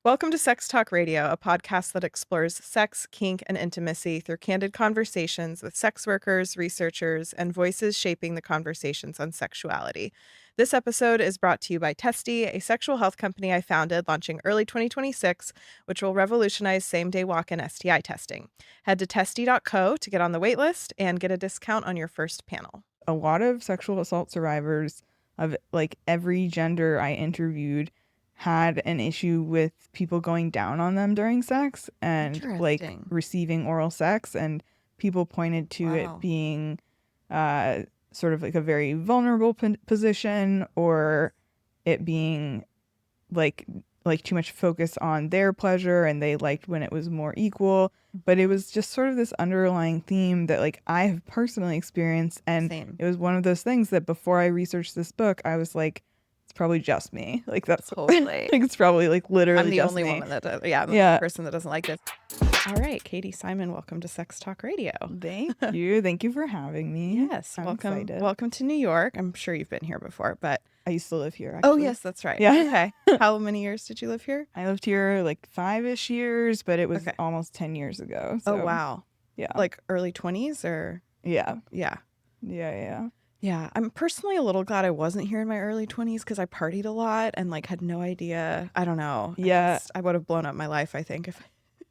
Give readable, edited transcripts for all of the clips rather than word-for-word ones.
Welcome to Sex Talk Radio, a podcast that explores sex, kink, and intimacy through candid conversations with sex workers, researchers, and voices shaping the conversations on sexuality. This episode is brought to you by Testy, a sexual health company I founded launching early 2026, which will revolutionize same-day walk-in STI testing. Head to testy.co to get on the waitlist and get a discount on your first panel. A lot of sexual assault survivors of like every gender I interviewed had an issue with people going down on them during sex and like Interesting. receiving oral sex, and people pointed to it being sort of like a very vulnerable position, or it being like too much focus on their pleasure, and they liked when it was more equal. But it was just sort of this underlying theme that like I have personally experienced, and Same. it was one of those things that before I researched this book I was like, it's probably just me. Like that's Totally. like it's probably like literally I'm the just only me. woman that I'm the only person that doesn't like this. All right, Katie Simon, welcome to Sex Talk Radio. Thank you for having me. Yes, I'm welcome. excited. Welcome to New York. I'm sure you've been here before, but I used to live here, actually. oh yes, that's right. Yeah. Okay. How many years did you live here? I lived here like 5-ish years, but it was Okay. almost 10 years ago. So, Oh wow. yeah. Like early 20s or Yeah. yeah. Yeah. I'm personally a little glad I wasn't here in my early 20s because I partied a lot and like had no idea. I don't know. Yeah. I would have blown up my life, I think, if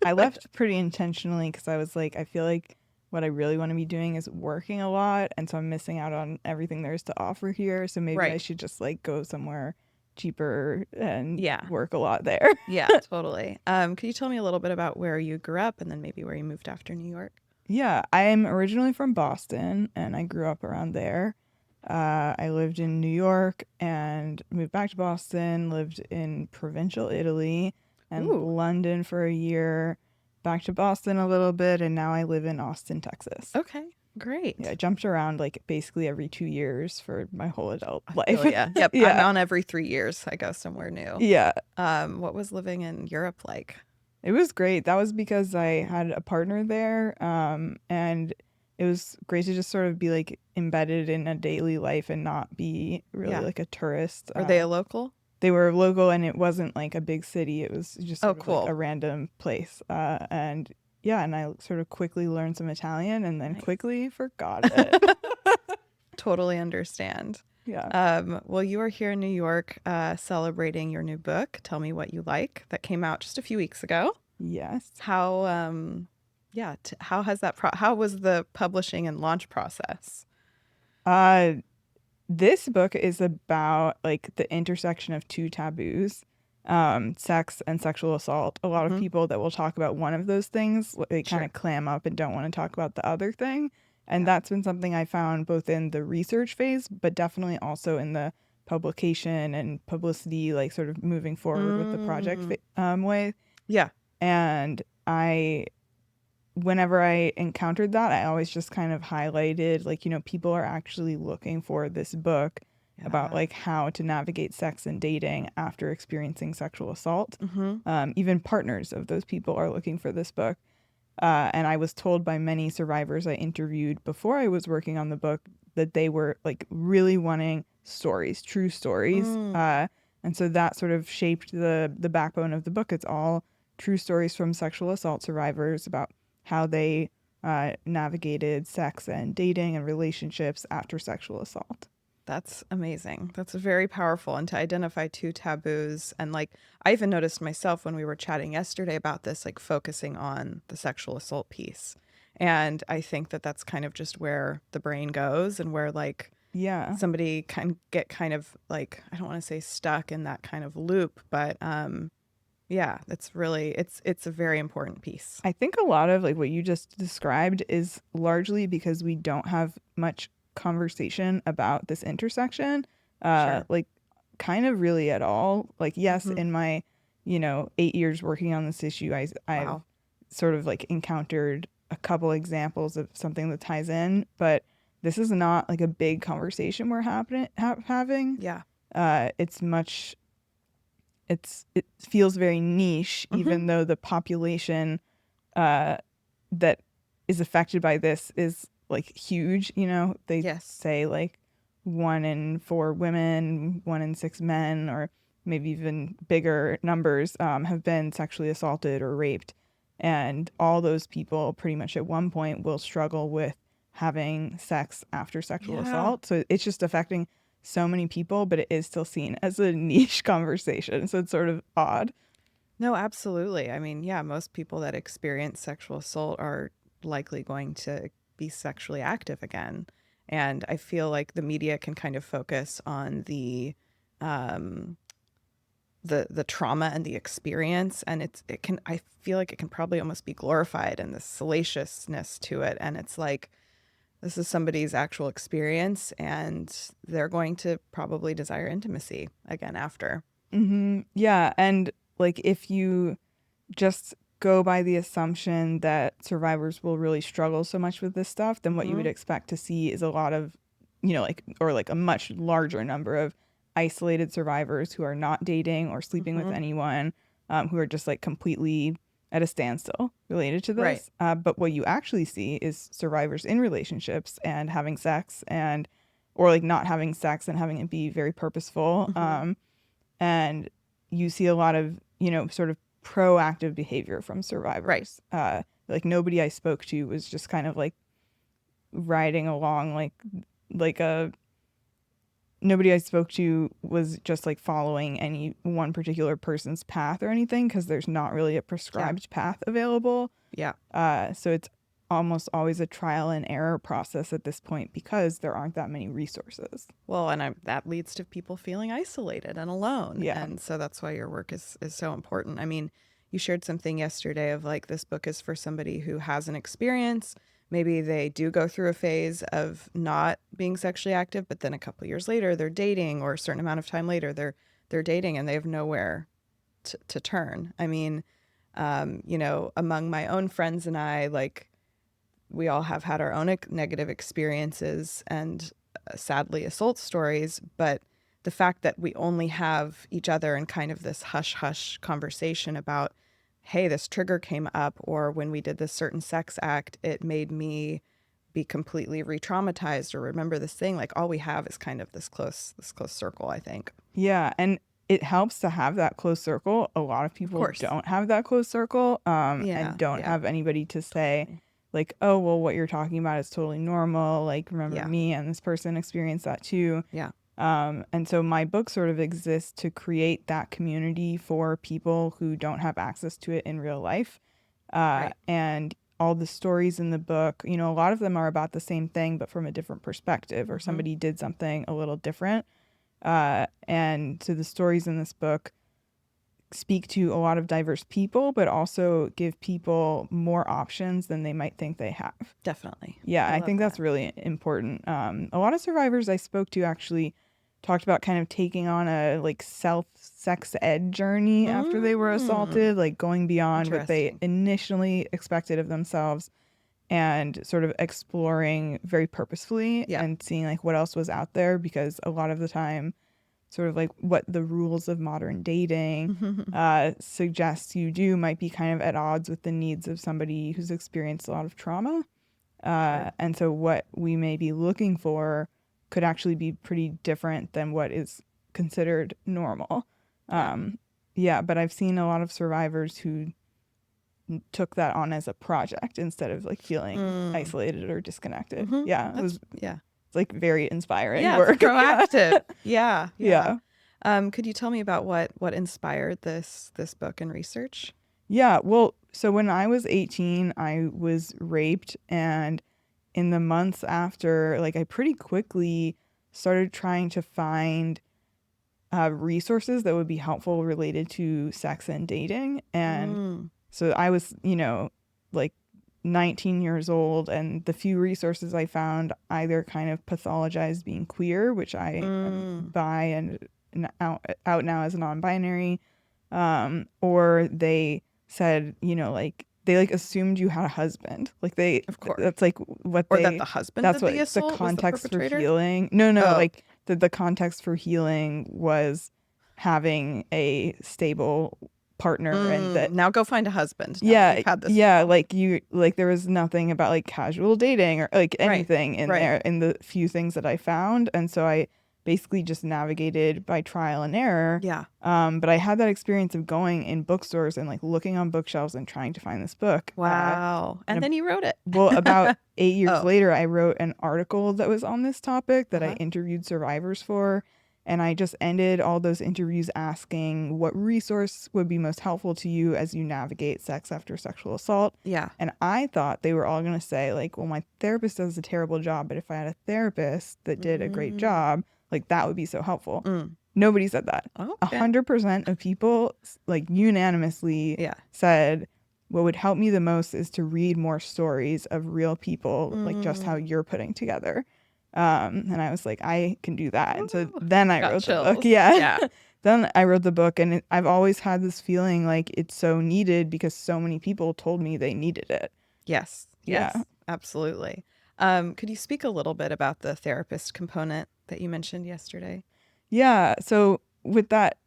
I left pretty intentionally because I was like, I feel like what I really want to be doing is working a lot, and so I'm missing out on everything there is to offer here. So maybe I should just like go somewhere cheaper and work a lot there. Yeah, totally. Could you tell me a little bit about where you grew up and then maybe where you moved after New York? Yeah, I'm originally from Boston, and I grew up around there. I lived in New York and moved back to Boston, lived in provincial Italy and London for a year, back to Boston a little bit, and now I live in Austin, Texas. Okay, great. Yeah, I jumped around like basically every 2 years for my whole adult life. Oh, yeah. Yep. Yeah. I'm on every 3 years. I go somewhere new. Yeah. What was living in Europe like? It was great. That was because I had a partner there, and it was great to just sort of be like embedded in a daily life and not be really like a tourist. Are they a local? They were local, and it wasn't like a big city. It was just sort of cool. like a random place. And I sort of quickly learned some Italian and then quickly forgot it. Totally understand. Yeah. Well, you are here in New York celebrating your new book, Tell Me What You Like, that came out just a few weeks ago. Yes. How has how was the publishing and launch process? This book is about like the intersection of two taboos, sex and sexual assault. A lot of people that will talk about one of those things, they kind of clam up and don't want to talk about the other thing. And that's been something I found both in the research phase, but definitely also in the publication and publicity, like sort of moving forward with the project way. Yeah. And whenever I encountered that, I always just kind of highlighted, like, people are actually looking for this book about like how to navigate sex and dating after experiencing sexual assault. Even partners of those people are looking for this book. And I was told by many survivors I interviewed before I was working on the book that they were like really wanting stories, true stories. And so that sort of shaped the backbone of the book. It's all true stories from sexual assault survivors about how they navigated sex and dating and relationships after sexual assault. That's amazing. That's very powerful. And to identify two taboos. And like, I even noticed myself when we were chatting yesterday about this, like focusing on the sexual assault piece. And I think that that's kind of just where the brain goes, and where like, somebody can get kind of like, I don't want to say stuck in that kind of loop, but that's really, it's a very important piece. I think a lot of like what you just described is largely because we don't have much conversation about this intersection, like kind of really at all. Like, yes, in my 8 years working on this issue, I've sort of like encountered a couple examples of something that ties in, but this is not like a big conversation we're having. It feels very niche, even though the population that is affected by this is like huge. They say like 1 in 4 women, 1 in 6 men, or maybe even bigger numbers, have been sexually assaulted or raped. And all those people pretty much at one point will struggle with having sex after sexual Yeah. assault. So it's just affecting so many people, but it is still seen as a niche conversation. So it's sort of odd. No, absolutely. I mean, yeah, most people that experience sexual assault are likely going to be sexually active again. And I feel like the media can kind of focus on um the trauma and the experience, and it can, I feel like it can probably almost be glorified, and the salaciousness to it, and it's like this is somebody's actual experience, and they're going to probably desire intimacy again after. Yeah. And like, if you just go by the assumption that survivors will really struggle so much with this stuff, then what you would Hmm. expect to see is a lot of, like, or like a much larger number of isolated survivors who are not dating or sleeping with Hmm. anyone, who are just like completely at a standstill related to Right. this. But what you actually see is survivors in relationships and having sex, and, or like not having sex and having it be very purposeful. Hmm. And you see a lot of, sort of proactive behavior from Right. survivors. Like, nobody I spoke to was just kind of like riding along, like a nobody I spoke to was just like following any one particular person's path or anything, because there's not really a Yeah. prescribed path available. Yeah. So it's almost always a trial and error process at this point because there aren't that many resources. Well, and that leads to people feeling isolated and alone. Yeah. And so that's why your work is so important. I mean, you shared something yesterday of like this book is for somebody who has an experience. Maybe they do go through a phase of not being sexually active, but then a couple years later they're dating, or a certain amount of time later they're dating and they have nowhere to turn. I mean, among my own friends and I, like we all have had our own negative experiences and sadly assault stories, but the fact that we only have each other in kind of this hush hush conversation about, hey, this trigger came up, or when we did this certain sex act, it made me be completely re-traumatized or remember this thing. Like all we have is kind of this close circle, I think. Yeah, and it helps to have that close circle. A lot of Of people course. don't have that close circle, and Yeah. don't Yeah. have anybody to say, Definitely. like, oh, well, what you're talking about is totally normal. Like, remember Yeah. me and this person experienced that too. Yeah. And so my book sort of exists to create that community for people who don't have access to it in real life. Right. And all the stories in the book, a lot of them are about the same thing, but from a different perspective, or Hmm. somebody did something a little different. And so the stories in this book speak to a lot of diverse people, but also give people more options than they might think they have. Definitely. Yeah, I I love think that's that. really important. A lot of survivors I spoke to actually talked about kind of taking on a like self sex ed journey after they were Mm, assaulted, like going beyond what they interesting. initially expected of themselves, and sort of exploring very purposefully Yeah. and seeing like what else was out there, because a lot of the time sort of like what the rules of modern dating suggests you do might be kind of at odds with the needs of somebody who's experienced a lot of trauma. Sure. And so what we may be looking for could actually be pretty different than what is considered normal. Yeah. Um, yeah, but I've seen a lot of survivors who took that on as a project instead of like feeling Mm. isolated or disconnected. Hmm. Yeah, it That's was yeah. like very inspiring Yeah, it's work. Yeah. proactive. Yeah, yeah. Yeah. Could you tell me about what inspired this book and research? Yeah. Well, so when I was 18, I was raped. And in the months after, like, I pretty quickly started trying to find resources that would be helpful related to sex and dating. And Mm. so I was, like 19 years old, and the few resources I found either kind of pathologized being queer, which I am Mm. bi and out now as non-binary, or they said, like they like assumed you had a husband. Like Of course. that's like what Or that they the husband that's of the what the assault was the context for perpetrator? healing. No, Oh. like the context for healing was having a stable partner, and that Now go find a husband now that yeah, you've had this for yeah, long. like there was nothing about like casual dating or like Right. anything in Right. there in the few things that I found. And so I basically just navigated by trial and error. Yeah. But I had that experience of going in bookstores and like looking on bookshelves and trying to find this book. Wow. And then you wrote it. Well, about 8 years Oh. later, I wrote an article that was on this topic that I Uh-huh. interviewed survivors for. And I just ended all those interviews asking what resource would be most helpful to you as you navigate sex after sexual assault. Yeah. And I thought they were all going to say, like, well, my therapist does a terrible job, but if I had a therapist that did a great job, like, that would be so helpful. Nobody said that. Okay. 100% of people, like, unanimously Yeah. said, what would help me the most is to read more stories of real people, like just how you're putting together. And I was like, I can do that. And so then I Got wrote the chills. book. Yeah. Yeah. Then I wrote the book, and I've always had this feeling like it's so needed because so many people told me they needed it. Yes. Yeah. Yes. Absolutely. Could you speak a little bit about the therapist component that you mentioned yesterday? Yeah. So with that,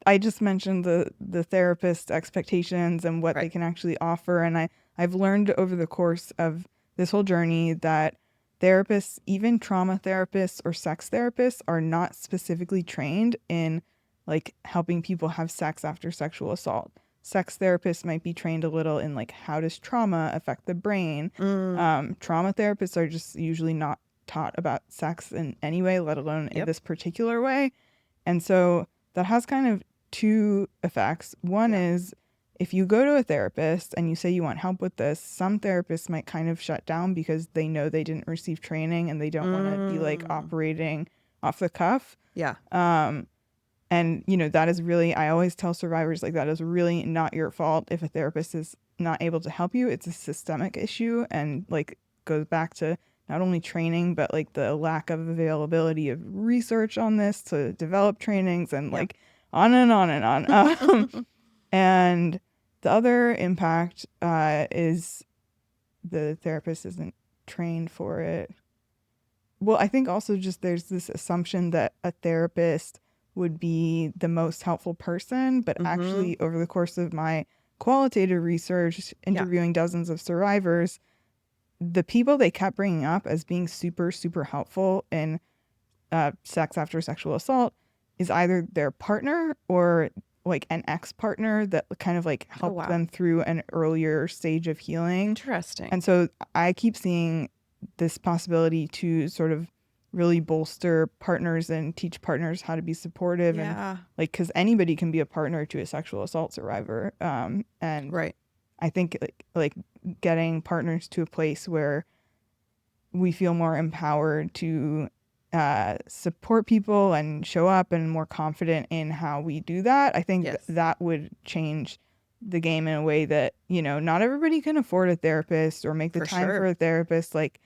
I just mentioned the therapist expectations and what they Right. can actually offer. And I've learned over the course of this whole journey that therapists, even trauma therapists or sex therapists, are not specifically trained in like helping people have sex after sexual assault. Sex therapists might be trained a little in like how does trauma affect the brain. Trauma therapists are just usually not taught about sex in any way, let alone in Yep. this particular way. And so that has kind of two effects. One is if you go to a therapist and you say you want help with this, some therapists might kind of shut down because they know they didn't receive training and they don't want to be like operating off the cuff. Yeah. And, you know, that is really, I always tell survivors, like, that is really not your fault if a therapist is not able to help you. It's a systemic issue and, like, goes back to not only training, but, like, the lack of availability of research on this to develop trainings and, like, on and on and on. And the other impact is the therapist isn't trained for it. Well, I think also just there's this assumption that a therapist would be the most helpful person, but actually over the course of my qualitative research, interviewing dozens of survivors, the people they kept bringing up as being super, super helpful in sex after sexual assault is either their partner or like an ex-partner that kind of like helped them through an earlier stage of healing. Interesting. And so I keep seeing this possibility to sort of really bolster partners and teach partners how to be supportive and like because anybody can be a partner to a sexual assault survivor. And I think like getting partners to a place where we feel more empowered to support people and show up and more confident in how we do that. I think that would change the game in a way that, you know, not everybody can afford a therapist or make the time for a therapist. Like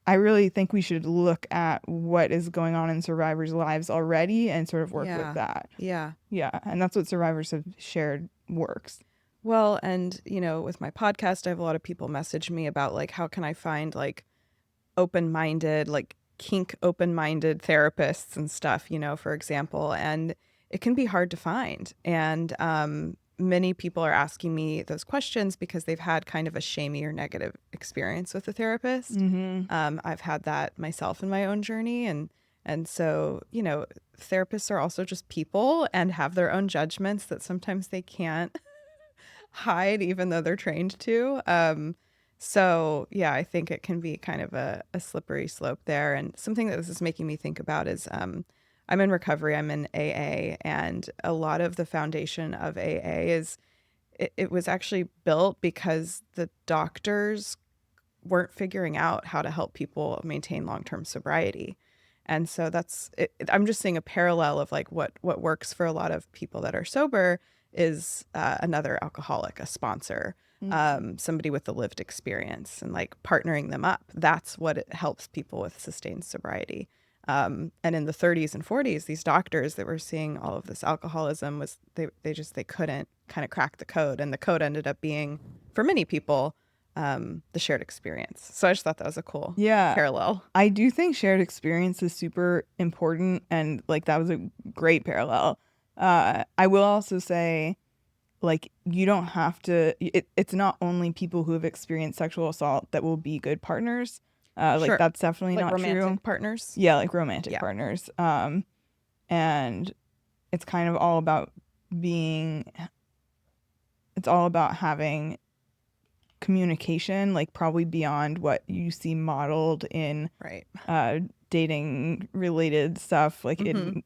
I really think we should look at what is going on in survivors' lives already and sort of work with that. Yeah. Yeah. And that's what survivors have shared works. Well, and, you know, with my podcast, I have a lot of people message me about like, how can I find like open-minded, like kink open-minded therapists and stuff, you know, for example, and it can be hard to find. And many people are asking me those questions because they've had kind of a shamey or negative experience with a therapist. I've had that myself in my own journey. And so, you know, therapists are also just people and have their own judgments that sometimes they can't hide, even though they're trained to. So yeah, I think it can be kind of a slippery slope there. And something that this is making me think about is I'm in recovery, I'm in AA, and a lot of the foundation of AA is it was actually built because the doctors weren't figuring out how to help people maintain long-term sobriety. And so that's it. I'm just seeing a parallel of like what works for a lot of people that are sober is another alcoholic, a sponsor, somebody with a lived experience, and like partnering them up. That's what it helps people with sustained sobriety. And in the 30s and 40s, these doctors that were seeing all of this alcoholism was they couldn't kind of crack the code, and the code ended up being for many people the shared experience. So I just thought that was a cool parallel. I do think shared experience is super important, and like that was a great parallel. I will also say, like, you don't have to, it's not only people who have experienced sexual assault that will be good partners. Like Sure. that's definitely Like not true. romantic partners? Yeah, like romantic Yeah. partners. And it's kind of all about being, it's all about having communication, like probably beyond what you see modeled in Right. dating related stuff, like Mm-hmm. in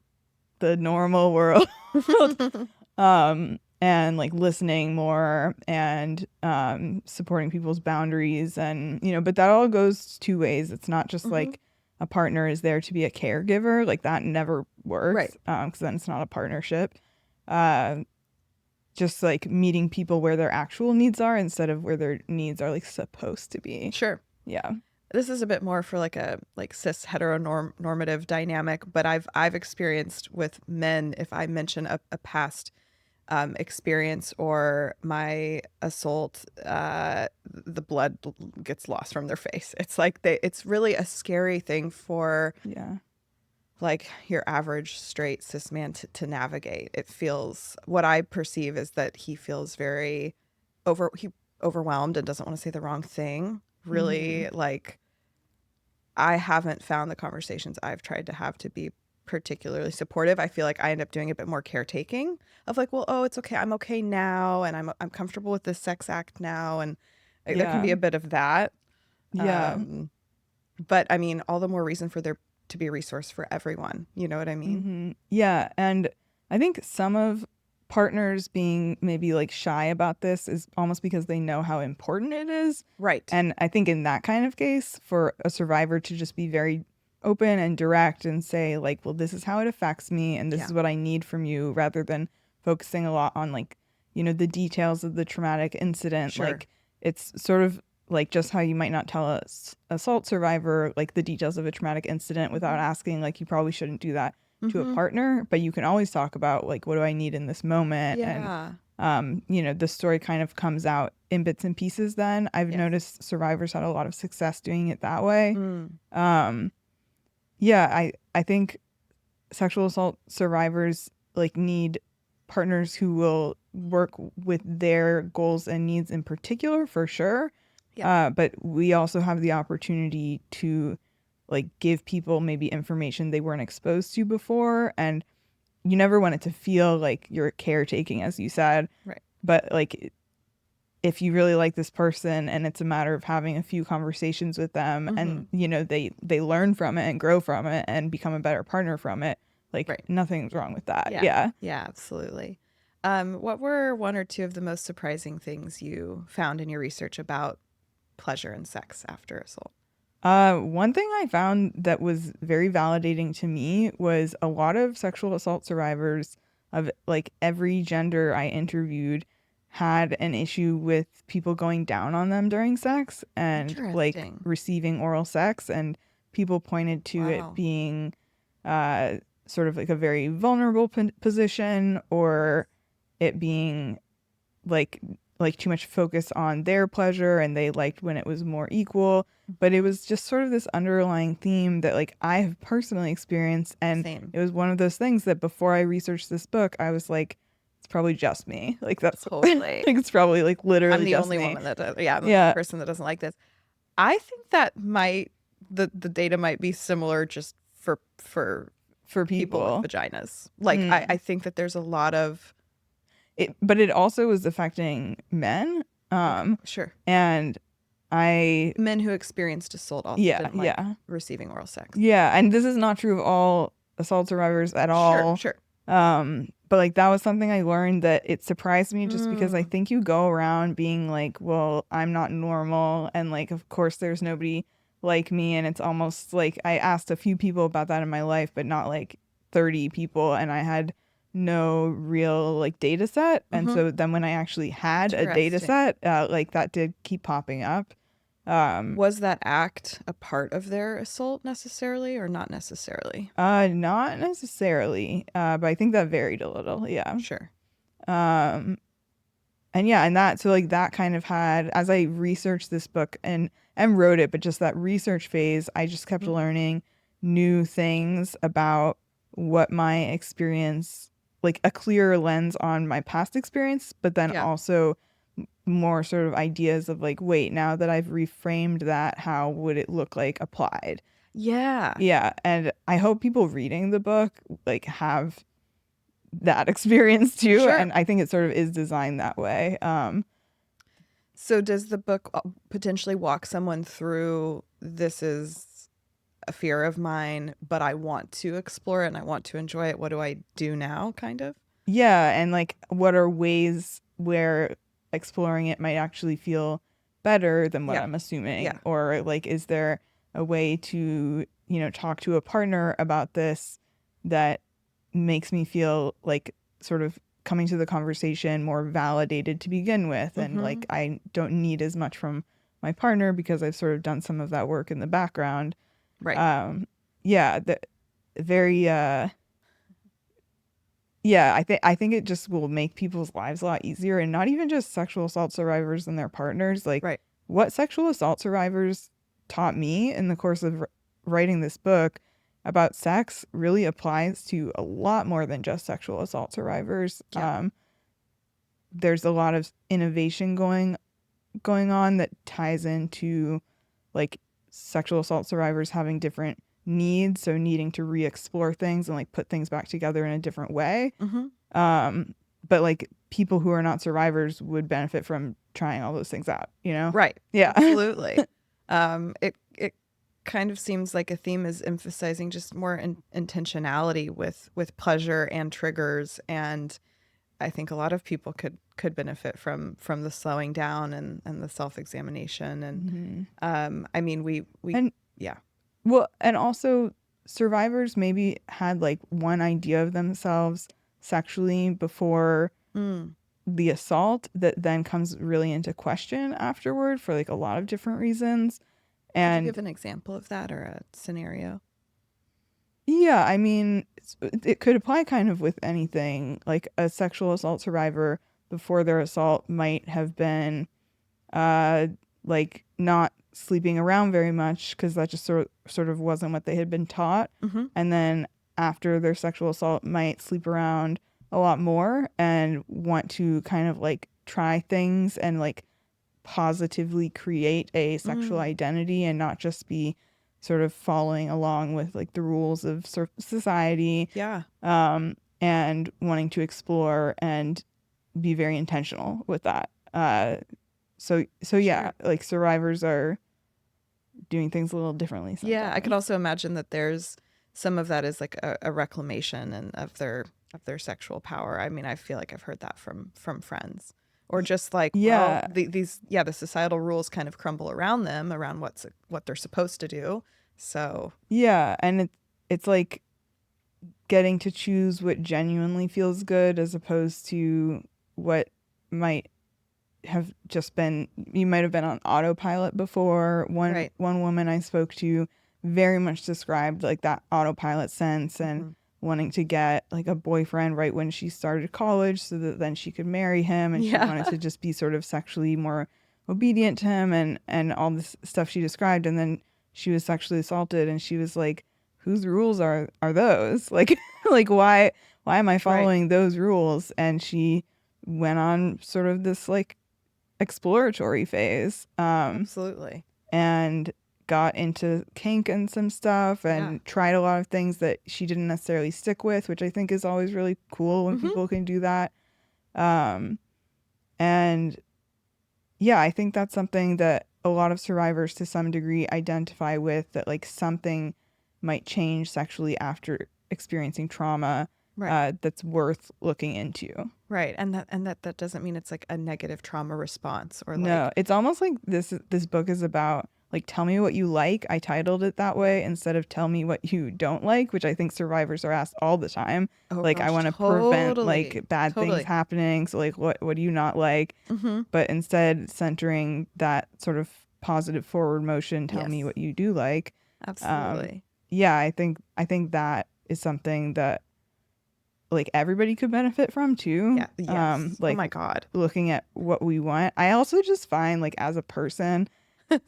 the normal world. And like listening more and supporting people's boundaries, and but that all goes two ways. It's not just Mm-hmm. like a partner is there to be a caregiver, like that never Right. works, because then it's not a partnership. uh just like meeting people where their actual needs are instead of where their needs are like supposed to be. Sure. Yeah. This is a bit more for like a like cis heteronormative dynamic, but I've experienced with men, if I mention a past experience or my assault, the blood gets lost from their face. It's like it's really a scary thing for Yeah. like your average straight cis man to navigate. It feels, what I perceive is that he feels very he overwhelmed and doesn't want to say the wrong thing. Hmm. Really, like, I haven't found the conversations I've tried to have to be particularly supportive. I feel like I end up doing a bit more caretaking of like, well, oh, it's okay. I'm okay now, and I'm comfortable with this sex act now, and there can Yeah. be a bit of that. Yeah. Um, but I mean, all the more reason for there to be a resource for everyone. You know what I mean? Yeah. And I think some of partners being maybe like shy about this is almost because they know how important it is. Right. And I think in that kind of case, for a survivor to just be very open and direct and say, like, well, this is how it affects me and this Yeah. is what I need from you, rather than focusing a lot on like, the details of the traumatic incident. Sure. Like, it's sort of like just how you might not tell a assault survivor like the details of a traumatic incident without Mm-hmm. asking, like, you probably shouldn't do that to a Mm-hmm. partner, but you can always talk about like, what do I need in this moment? And Yeah. the story kind of comes out in bits and pieces. Then I've Yes. noticed survivors had a lot of success doing it that way. Mm. um yeah, I think sexual assault survivors like need partners who will work with their goals and needs in particular, for sure. Yeah. But we also have the opportunity to like give people maybe information they weren't exposed to before, and you never want it to feel like you're caretaking, as you said. Right. But like, if you really like this person and it's a matter of having a few conversations with them, Mm-hmm. and they learn from it and grow from it and become a better partner from it, like Right. nothing's wrong with that. Yeah. Yeah. Yeah, absolutely. What were one or two of the most surprising things you found in your research about pleasure and sex after assault? One thing I found that was very validating to me was a lot of sexual assault survivors of like every gender I interviewed had an issue with people going down on them during sex and like Interesting. receiving oral sex, and people pointed to it Wow. being sort of like a very vulnerable position, or it being like too much focus on their pleasure, and they liked when it was more equal. But it was just sort of this underlying theme that like I have personally experienced, and Same. it was one of those things that before I researched this book I was like, it's probably just me, like that's like Totally. it's probably like I'm literally the just only me. woman that yeah, I'm the Yeah. person that doesn't like this. I think that might the data might be similar just for For people with people. vaginas. Like I think that there's a lot of But it also was affecting men. okay, sure. And I Men who experienced assault also yeah, didn't like yeah. receiving oral sex. Yeah, and this is not true of all assault survivors at Sure, all. sure. But like that was something I learned that it surprised me, just because I Mm, think you go around being like, well, I'm not normal, and like of course there's nobody like me, and it's almost like I asked a few people about that in my life, but not like 30 people, and I had no real like data set. And mm-hmm. so then when I actually had a data Interesting. set, like that did keep popping up. Was that act a part of their assault necessarily or not necessarily? Not necessarily, but I think that varied a little. Yeah. Sure. Um, and yeah, and that, so like that kind of had, as I researched this book and wrote it, but just that research phase, I just kept Mm-hmm. learning new things about what my experience, like a clearer lens on my past experience, but then Yeah. also more sort of ideas of like, wait, now that I've reframed that, how would it look like applied? Yeah. Yeah, and I hope people reading the book like have that experience too, Sure. and I think it sort of is designed that way. So does the book potentially walk someone through, this is a fear of mine, but I want to explore it and I want to enjoy it. What do I do now, kind of? Yeah, and like what are ways where exploring it might actually feel better than what Yeah. I'm Yeah. assuming? Or like is there a way to, talk to a partner about this that makes me feel like sort of coming to the conversation more validated to begin with, and Mm-hmm. like I don't need as much from my partner because I've sort of done some of that work in the background. Right. Um yeah, the very yeah, I think it just will make people's lives a lot easier, and not even just sexual assault survivors and their partners. Like Right. what sexual assault survivors taught me in the course of writing this book about sex really applies to a lot more than just sexual assault survivors. Yeah. There's a lot of innovation going on that ties into like sexual assault survivors having different needs, so needing to re-explore things and like put things back together in a different way. Mm-hmm. um but like people who are not survivors would benefit from trying all those things out. Right. Yeah. Absolutely. It kind of seems like a theme is emphasizing just more intentionality with pleasure and triggers, and I think a lot of people could benefit from the slowing down and the self examination, and Mhm. I mean we And yeah. well, and also survivors maybe had like one idea of themselves sexually before Mm. the assault that then comes really into question afterward for like a lot of different reasons. Could you And give an example of that or a scenario? yeah, I mean, it could apply kind of with anything. Like a sexual assault survivor before their assault might have been uh like not sleeping around very much because that just sort of wasn't what they had been taught. Mm-hmm. And then after their sexual assault might sleep around a lot more and want to kind of like try things and like positively create a sexual Mm. identity and not just be sort of following along with like the rules of society, Yeah. and wanting to explore and be very intentional with that. So yeah, Sure. like survivors are doing things a little differently Yeah, I could sometimes. also imagine that there's some of that is like a reclamation and of their sexual power. I mean, I feel like I've heard that from friends, or just like, well, Yeah, these the societal rules kind of crumble around them, around what they're supposed to do. So yeah, and it's like getting to choose what genuinely feels good as opposed to what might have just been, you might have been on autopilot before. One right. one woman I spoke to very much described like that autopilot sense and Hmm. wanting to get like a boyfriend right when she started college so that then she could marry him, and she Yeah. wanted to just be sort of sexually more obedient to him and all this stuff she described. And then she was sexually assaulted and she was like, whose rules are those? Like like why am I Right. following those rules? And she went on sort of this like exploratory phase, Absolutely. and got into kink and some stuff Yeah. and tried a lot of things that she didn't necessarily stick with, which I think is always really cool when Hmm. people can do that. Um, and yeah, I think that's something that a lot of survivors to some degree identify with, that like something might change sexually after experiencing trauma, Right. that's worth looking into. Right. And that doesn't mean it's like a negative trauma response or No, like it's almost like this book is about like tell me what you like. I titled it that yeah. way instead of tell me what you don't like, which I think survivors are asked all the time. Oh Like I gosh, want to prevent totally. like bad things Totally. happening. So like what do you not like? Hmm. But instead centering that sort of positive forward motion, tell me Yes. what you do like. Um Absolutely. yeah, I think that is something that like everybody could benefit from too. Yeah. Yes. Oh Like my God. looking at what we want. I also just find like as a person,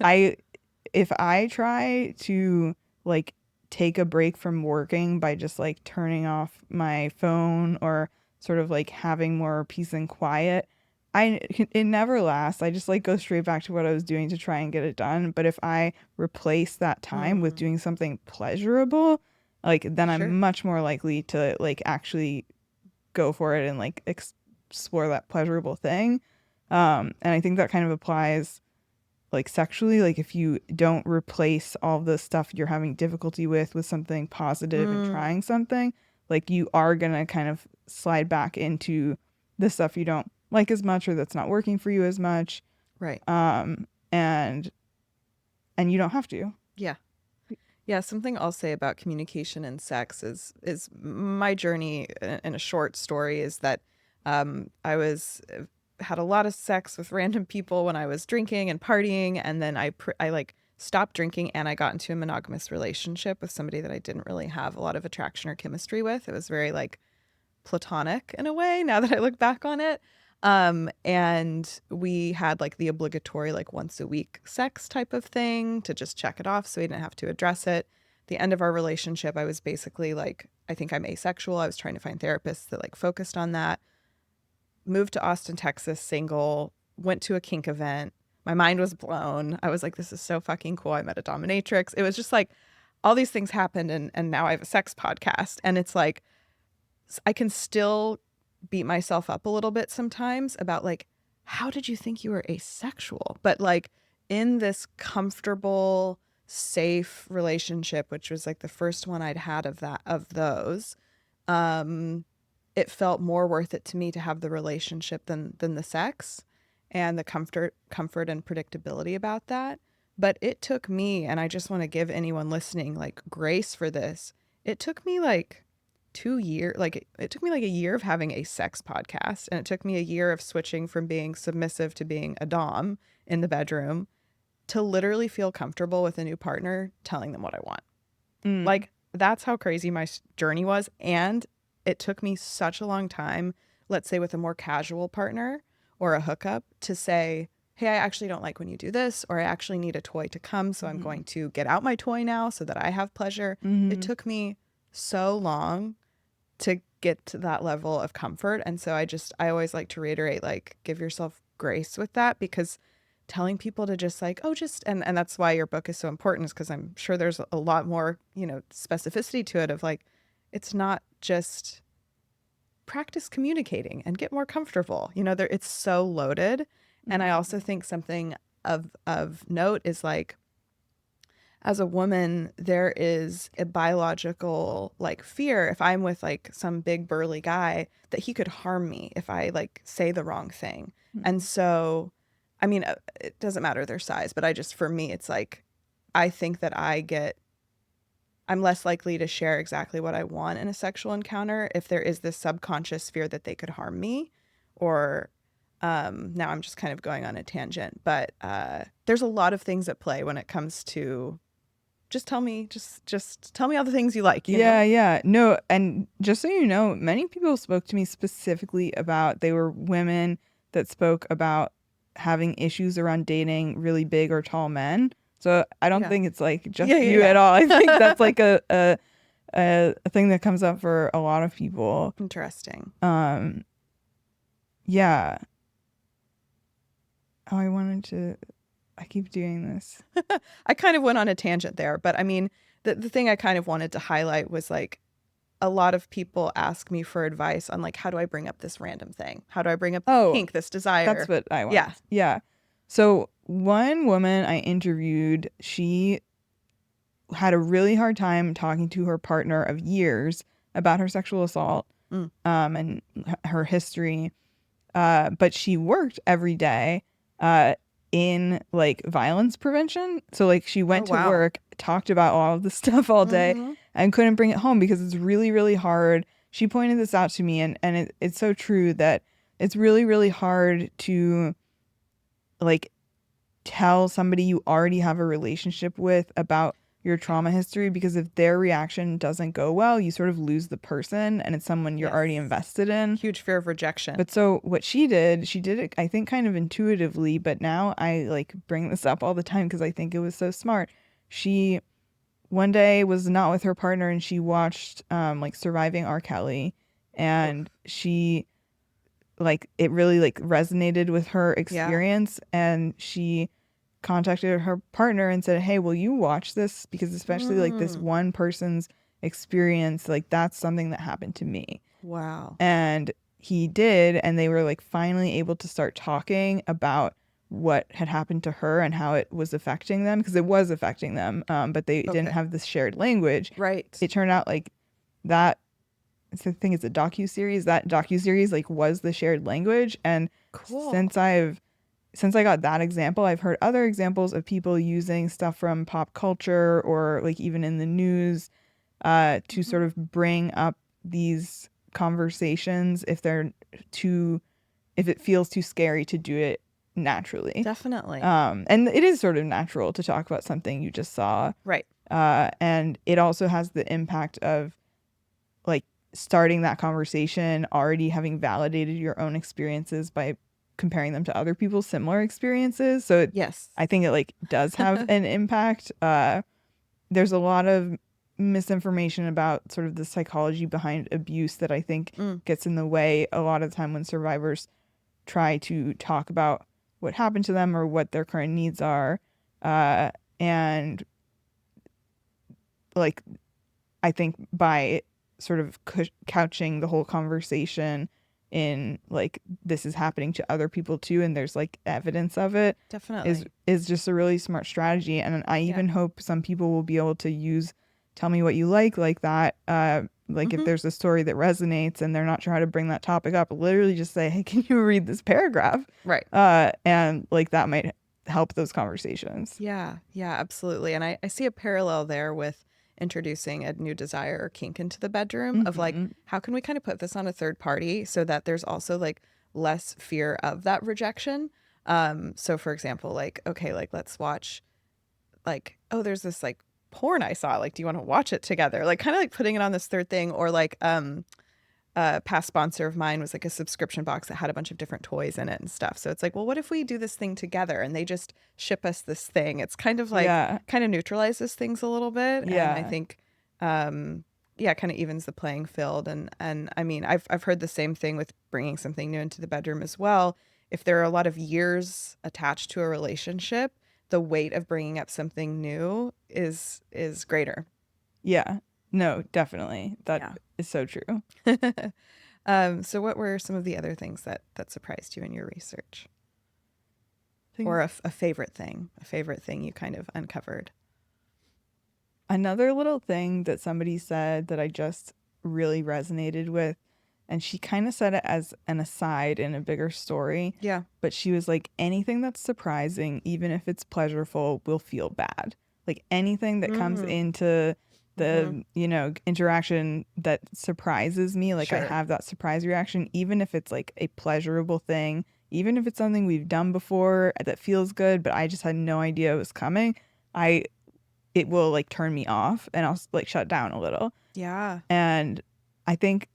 I if I try to like take a break from working by just like turning off my phone or sort of like having more peace and quiet, it never lasts. I just like go straight back to what I was doing to try and get it done. But if I replace that time with Mm, doing something pleasurable, like then sure. I'm much more likely to like actually go for it and like explore that pleasurable thing. And I think that kind of applies like sexually. Like if you don't replace all the stuff you're having difficulty with something positive and Mm, trying something, like you are gonna kind of slide back into the stuff you don't like as much or that's not working for you as much. right. Um, and you don't have to. Yeah. Yeah, something I'll say about communication and sex is my journey in a short story is that I was had a lot of sex with random people when I was drinking and partying, and then I like stopped drinking and I got into a monogamous relationship with somebody that I didn't really have a lot of attraction or chemistry with. It was very like platonic in a way now that I look back on it. And we had like the obligatory like once a week sex type of thing to just check it off so we didn't have to address it. The end of our relationship, I was basically like, I think I'm asexual. I was trying to find therapists that like focused on that. Moved to Austin, Texas, single, went to a kink event. My mind was blown. I was like, this is so fucking cool. I met a dominatrix. It was just like all these things happened and now I have a sex podcast. And it's like I can still beat myself up a little bit sometimes about like, how did you think you were asexual? But like in this comfortable, safe relationship, which was like the first one I'd had of those, um, it felt more worth it to me to have the relationship than the sex and the comfort and predictability about that. But it took me, and I just want to give anyone listening like grace for this. It took me like 2 years, like it took me like a year of having a sex podcast, and it took me a year of switching from being submissive to being a dom in the bedroom to literally feel comfortable with a new partner telling them what I want. Mm. Like that's how crazy my journey was. And it took me such a long time, let's say with a more casual partner or a hookup, to say, hey, I actually don't like when you do this, or I actually need a toy to come. So I'm Mm-hmm. going to get out my toy now so that I have pleasure. It Mm-hmm. took me so long to get to that level of comfort. And so I always like to reiterate, like, give yourself grace with that because telling people to just like, oh, just, and that's why your book is so important is because I'm sure there's a lot more, specificity to it of like, it's not just practice communicating and get more comfortable. There it's so loaded. And I Mm-hmm. also think something of note is like as a woman, there is a biological like fear if I'm with like some big burly guy that he could harm me if I like say the wrong thing. And so, I mean, it doesn't matter their size, but for me, it's like, I think that I'm less likely to share exactly what I want in a sexual encounter if there is this subconscious fear that they could harm me or, now I'm just kind of going on a tangent, but there's a lot of things at play when it comes to just tell me all the things you like. Yeah, yeah. No, and just so you know, many people spoke to me specifically about they were women that spoke about having issues around dating really big or tall men. So I don't Yeah. think it's like Yeah, just you yeah, at all. I think yeah. that's like a thing that comes up for a lot of people. Interesting. Um, yeah. Oh, I keep doing this. I kind of went on a tangent there, but I mean, the thing I kind of wanted to highlight was like a lot of people ask me for advice on like how do I bring up this random thing? How do I bring up this Oh, kink, this that's desire? what I Yeah. wanted. Yeah. So one woman I interviewed, she had a really hard time talking to her partner of years about her sexual assault Mm. and her history. But she worked every day uh, in like violence prevention. So like she Oh went to wow. work, talked about all of this stuff all day, Mm-hmm. and couldn't bring it home because it's really, really hard. She pointed this out to me, and it's so true that it's really, really hard to like tell somebody you already have a relationship with about your trauma history because if their reaction doesn't go well, you sort of lose the person and it's someone you're Yes. already invested in. Huge fear of rejection. But so what she did it, I think, kind of intuitively, but now I like bring this up all the time because I think it was so smart. She one day was not with her partner and she watched like Surviving R. Kelly Oof. and she like it really like resonated with her Yeah. experience, and she contacted her partner and said, "Hey, will you watch this? Because especially like this Mm. one person's experience, like that's something that happened to me." Wow. And he did, and they were like finally able to start talking about what had happened to her and how it was affecting them, because it was affecting them, but they didn't Okay. have this shared language. Right. It turned out like that, I think it's a docu-series, that docu-series like was the shared language. And Cool. since I got that example, I've heard other examples of people using stuff from pop culture or like even in the news, to Hmm. sort of bring up these conversations if it feels too scary to do it naturally. Definitely. And it is sort of natural to talk about something you just saw. Right. And it also has the impact of like starting that conversation, already having validated your own experiences by comparing them to other people's similar experiences. So Yes. I think it like does have an impact. There's a lot of misinformation about sort of the psychology behind abuse that I think Mm. gets in the way a lot of the time when survivors try to talk about what happened to them or what their current needs are. And like, I think by sort of couching the whole conversation in like this is happening to other people too, and there's like evidence of it, is Definitely. is just a really smart strategy. And I Yeah. even hope some people will be able to use tell me what you like that. Like if Hmm. there's a story that resonates and they're not sure how to bring that topic up, literally just say, hey, can you read this paragraph? Right. And like that might help those conversations. Yeah. Yeah, absolutely. And I see a parallel there with introducing a new desire or kink into the bedroom of like, Hmm. how can we kind of put this on a third party so that there's also like less fear of that rejection? So for example, like, okay, like let's watch like, oh, there's this like porn I saw. Like, do you want to watch it together? Like kind of like putting it on this third thing, or like a past sponsor of mine was like a subscription box that had a bunch of different toys in it and stuff. So it's like, well, what if we do this thing together and they just ship us this thing? It's kind of like Yeah. kind of neutralizes things a little bit, and I Yeah. think yeah, kind of evens the playing field. And I mean, I've heard the same thing with bringing something new into the bedroom as well. If there are a lot of years attached to a relationship, the weight of bringing up something new is greater. Yeah. No, definitely. That Yeah. is so true. So what were some of the other things that surprised you in your research, Things or a favorite thing you kind of uncovered? Another little thing that somebody said that I just really resonated with, and she kind of said it as an aside in a bigger story, Yeah. but she was like, anything that's surprising, even if it's pleasurable, will feel bad. Like anything that comes Mm. into Mm-hmm. interaction that surprises me, like I Sure. have that surprise reaction, even if it's like a pleasurable thing, even if it's something we've done before that feels good, but I just had no idea it was coming. I it will like turn me off and I'll like shut down a little. Yeah. And I think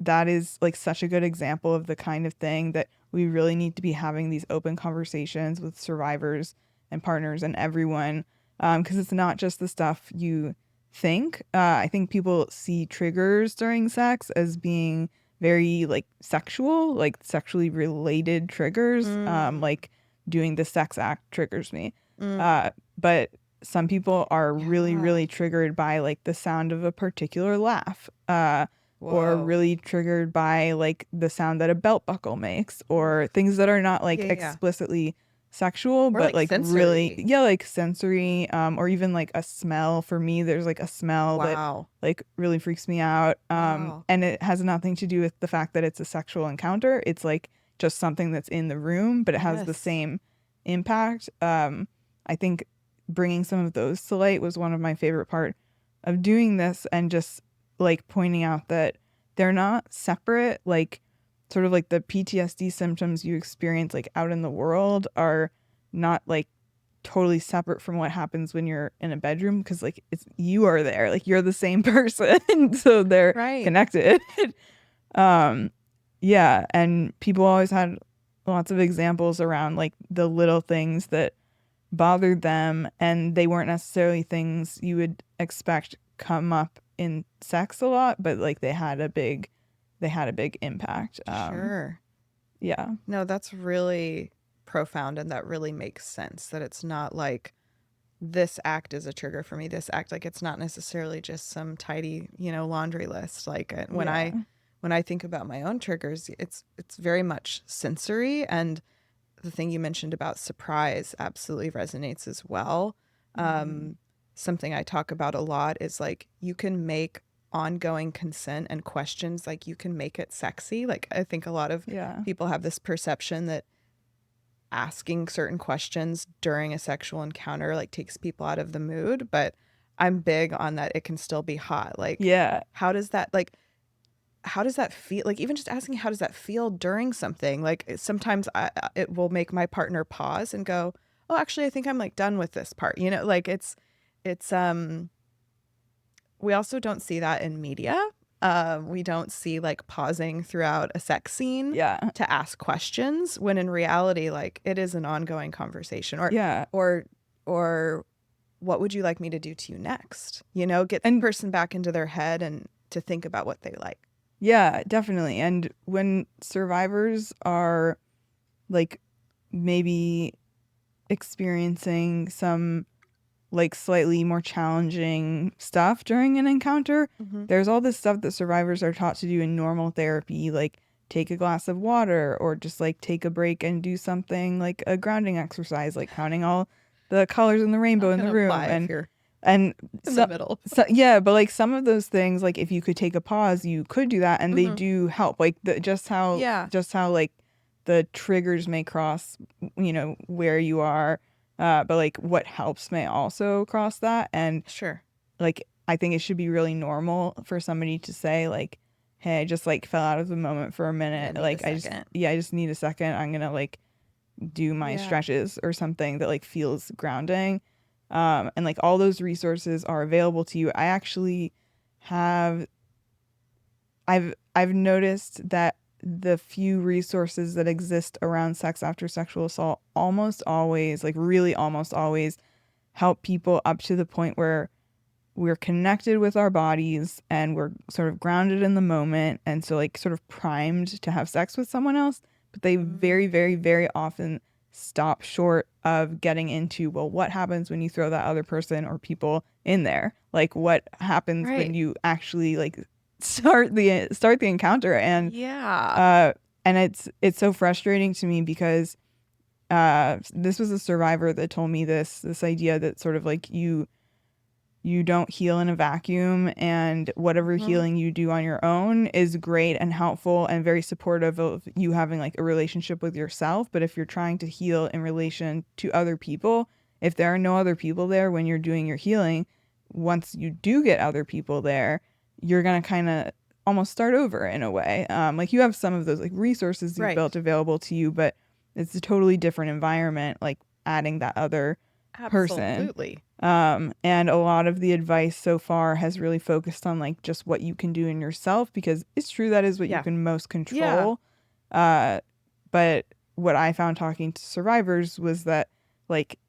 that is like such a good example of the kind of thing that we really need to be having these open conversations with survivors and partners and everyone. Because it's not just the stuff you think. I think people see triggers during sex as being very like sexual, like sexually related triggers. Mm. Like doing the sex act triggers me. Mm. But some people are really, Yeah. really triggered by like the sound of a particular laugh. Or Whoa. really triggered by like the sound that a belt buckle makes, or things that are not like Yeah, yeah. explicitly sexual Or but like like really, sensory. yeah, like sensory, or even like a smell. For me, there's like a smell that Wow. like really freaks me out, Wow. and it has nothing to do with the fact that it's a sexual encounter. It's like just something that's in the room, but it has the Yes. same impact. I think bringing some of those to light was one of my favorite part of doing this, and just like pointing out that they're not separate. Like sort of like the PTSD symptoms you experience like out in the world are not like totally separate from what happens when you're in a bedroom, because like it's you are there, like you're the same person. So they're Right. connected. um yeah, and people always had lots of examples around like the little things that bothered them, and they weren't necessarily things you would expect come up in sex a lot, but like they had a big impact. Sure. Yeah. No, that's really profound, and that really makes sense that it's not like this act is a trigger for me. This act, like it's not necessarily just some tidy, laundry list. Like when Yeah. I think about my own triggers, it's very much sensory, and the thing you mentioned about surprise absolutely resonates as well. Mm-hmm. Something I talk about a lot is like you can make ongoing consent and questions, like you can make it sexy. Like I think a lot of Yeah. people have this perception that asking certain questions during a sexual encounter like takes people out of the mood, but I'm big on that it can still be hot. Like Yeah. how does that like how does that feel? Like even just asking how does that feel during something? Like sometimes it will make my partner pause and go, "Oh, actually I think I'm like done with this part." Like it's we also don't see that in media. We don't see like pausing throughout a sex scene Yeah. to ask questions when in reality, like it is an ongoing conversation. Yeah. Or, or what would you like me to do to you next? Get the And person back into their head and to think about what they like. yeah, definitely. And when survivors are like maybe experiencing some like slightly more challenging stuff during an encounter, Mm-hmm. there's all this stuff that survivors are taught to do in normal therapy, like take a glass of water or just like take a break and do something like a grounding exercise, like counting all the colors in the rainbow Not in the gonna room. apply if you're And in the so, middle. yeah, but like some of those things, like if you could take a pause, you could do that, and they Mm-hmm. do help. Like Yeah, just how like the triggers may cross, where you are, but like what helps may also cross that. And sure. like I think it should be really normal for somebody to say like, "Hey, I just like fell out of the moment for a Yeah, minute. need a Like second. I just need a second. I'm gonna like do my Yeah. stretches or something that like feels grounding." And like all those resources are available to you. I actually have I've noticed that the few resources that exist around sex after sexual assault almost always, like really almost always, help people up to the point where we're connected with our bodies and we're sort of grounded in the moment and so like sort of primed to have sex with someone else, but they very Mm. very very often stop short of getting into, well, what happens when you throw that other person or people in there, like what happens when Right. you actually like start the encounter. Yeah. uh and it's so frustrating to me because this was a survivor that told me this idea that sort of like you don't heal in a vacuum, and whatever Mhm. healing you do on your own is great and helpful and very supportive of you having like a relationship with yourself. But if you're trying to heal in relation to other people, if there are no other people there when you're doing your healing, once you do get other people there, you're going to kind of almost start over in a way. Like you have some of those like resources you've Right. built available to you, but it's a totally different environment, like adding that other person. Absolutely. And a lot of the advice so far has really focused on like just what you can do in yourself, because it's true that is what you Yeah. can most Yeah. control. Uh, but what I found talking to survivors was that like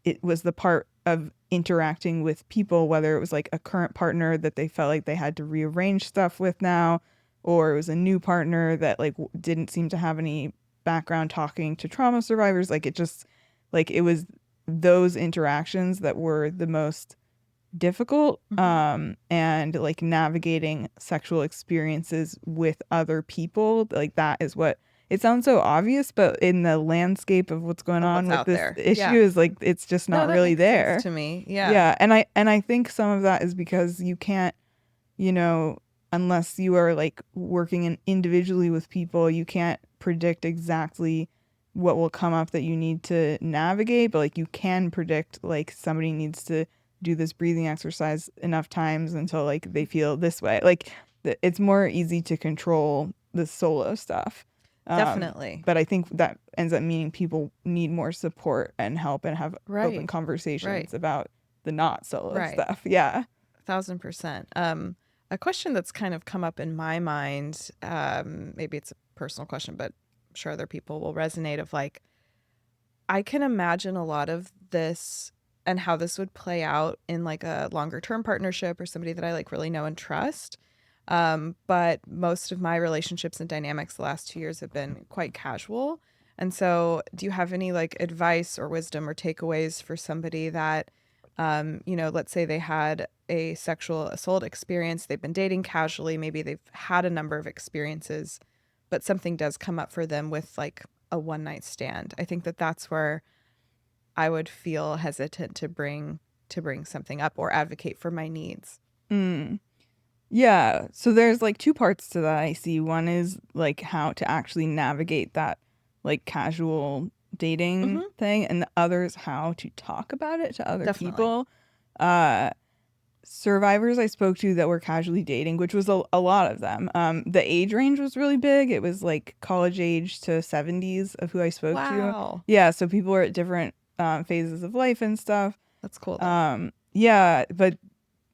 it was the part of interacting with people, whether it was like a current partner that they felt like they had to rearrange stuff with now, or it was a new partner that like didn't seem to have any background talking to trauma survivors. Like it just like it was those interactions that were the most difficult, Mhm. and like navigating sexual experiences with other people, like that is what it sounds so obvious, but in the landscape of what's going Of on what's with out this there. issue Yeah. is like it's just No, not that really makes sense there. to me. Yeah. Yeah, and I think some of that is because you can't, you know, unless you are like working individually with people, you can't predict exactly what will come up that you need to navigate, but like you can predict like somebody needs to do this breathing exercise enough times until like they feel this way. Like it's more easy to control the solo stuff. Definitely. But I think that ends up meaning people need more support and help and have open Right. Right. conversations about the not solo Right. stuff. Yeah. 1000%. A question that's kind of come up in my mind, maybe it's a personal question, but I'm sure other people will resonate of like, I can imagine a lot of this and how this would play out in like a longer term partnership or somebody that I like really know and trust. But most of my relationships and dynamics the last 2 years have been quite casual. And so, do you have any like advice or wisdom or takeaways for somebody that, let's say they had a sexual assault experience, they've been dating casually, maybe they've had a number of experiences, but something does come up for them with like a one night stand. I think that that's where I would feel hesitant to bring something up or advocate for my needs. Mm. Yeah. So there's like two parts to that I see. One is like how to actually navigate that like casual dating Hmm. thing, and the other is how to talk about it to other Definitely. people. Uh Survivors I spoke to that were casually dating, which was a lot of them. The age range was really big. It was like college age to 70s of who I spoke to. Wow. Yeah, so people were at different phases of life and stuff. That's cool though. Yeah, but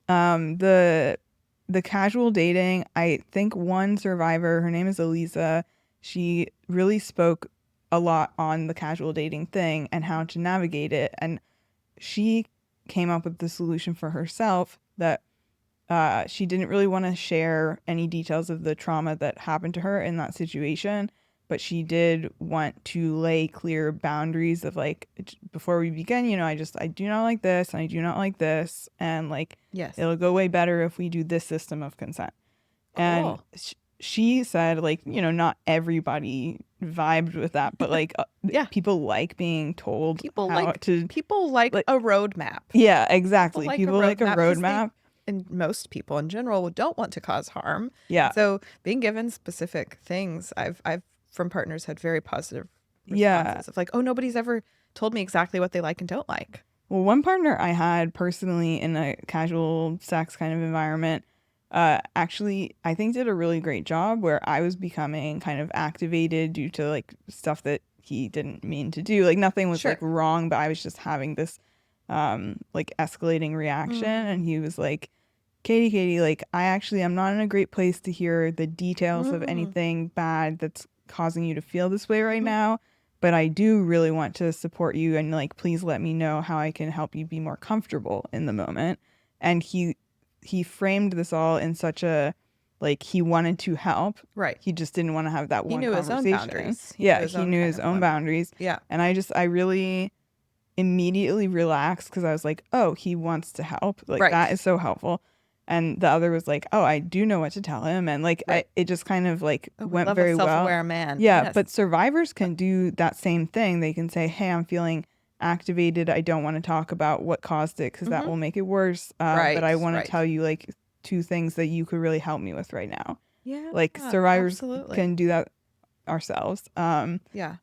the casual dating, I think one survivor, her name is Elisa, she really spoke a lot on the casual dating thing and how to navigate it. And she came up with the solution for herself that she didn't really want to share any details of the trauma that happened to her in that situation, but she did want to lay clear boundaries of like, before we begin, I do not like this and I do not like this. And like, Yes. it'll go way better if we do this system of consent. And Cool. she said, like, not everybody vibed with that, but like Yeah. people like being told People how like to, people like like, a roadmap. yeah, People exactly. like a People like a roadmap because roadmap. and most people in general don't want to cause harm. Yeah. And so being given specific things, I've from partners had very positive Yeah. responses of like, oh, nobody's ever told me exactly what they like and don't like. Well, one partner I had personally in a casual sex kind of environment, actually, I think did a really great job where I was becoming kind of activated due to like stuff that he didn't mean to do. Like nothing was like Sure. wrong, but I was just having this like escalating reaction. And he was like, Katie, like I'm not in a great place to hear the details of Mm-hmm. anything bad that's causing you to feel this way right Mm-hmm. now. But I do really want to support you and like please let me know how I can help you be more comfortable in the moment. And he framed this all in such a like he wanted to help. Right. He just didn't want to have that He one knew his own conversation. boundaries. He knew Yeah, his he own knew kind his of own limit. boundaries. Yeah. And I really immediately relaxed because I was like, oh, he wants to help. Like Right. that is so helpful. And the other was like, oh, I do know what to tell him. And like, Right. it just kind of like Oh, we went love a very well. self-aware man. Yeah. Yes. But survivors can do that same thing. They can say, hey, I'm feeling activated. I don't want to talk about what caused it because that Mm-hmm. will make it worse. But Right. I want to Right. tell you like two things that you could really help me with right now. Yeah. Like survivors Absolutely. can do that ourselves. Yeah.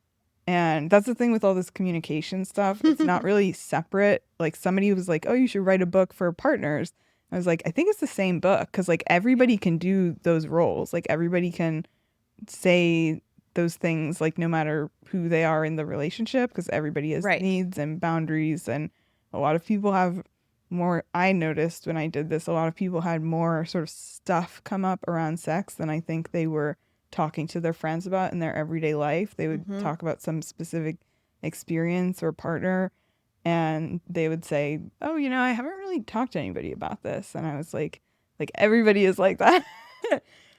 And that's the thing with all this communication stuff. It's not really separate. Like somebody was like, "Oh, you should write a book for partners." I was like, "I think it's the same book because like everybody can do those roles. Like everybody can say those things like no matter who they are in the relationship because everybody has Right. needs and boundaries and a lot of people have more. I noticed when I did this, a lot of people had more sort of stuff come up around sex than I think they were talking to their friends about in their everyday life. They would Mm-hmm. talk about some specific experience or partner and they would say, "Oh, I haven't really talked to anybody about this." And I was like everybody is like that.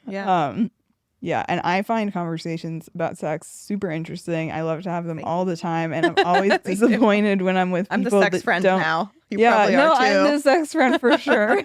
Yeah. um yeah, and I find conversations about sex super interesting. I love to have them all Same. the time and I'm always Me too. disappointed when I'm with I'm the people sex that friend don't. now. You Yeah, probably are no, I'm too. the sex friend for sure.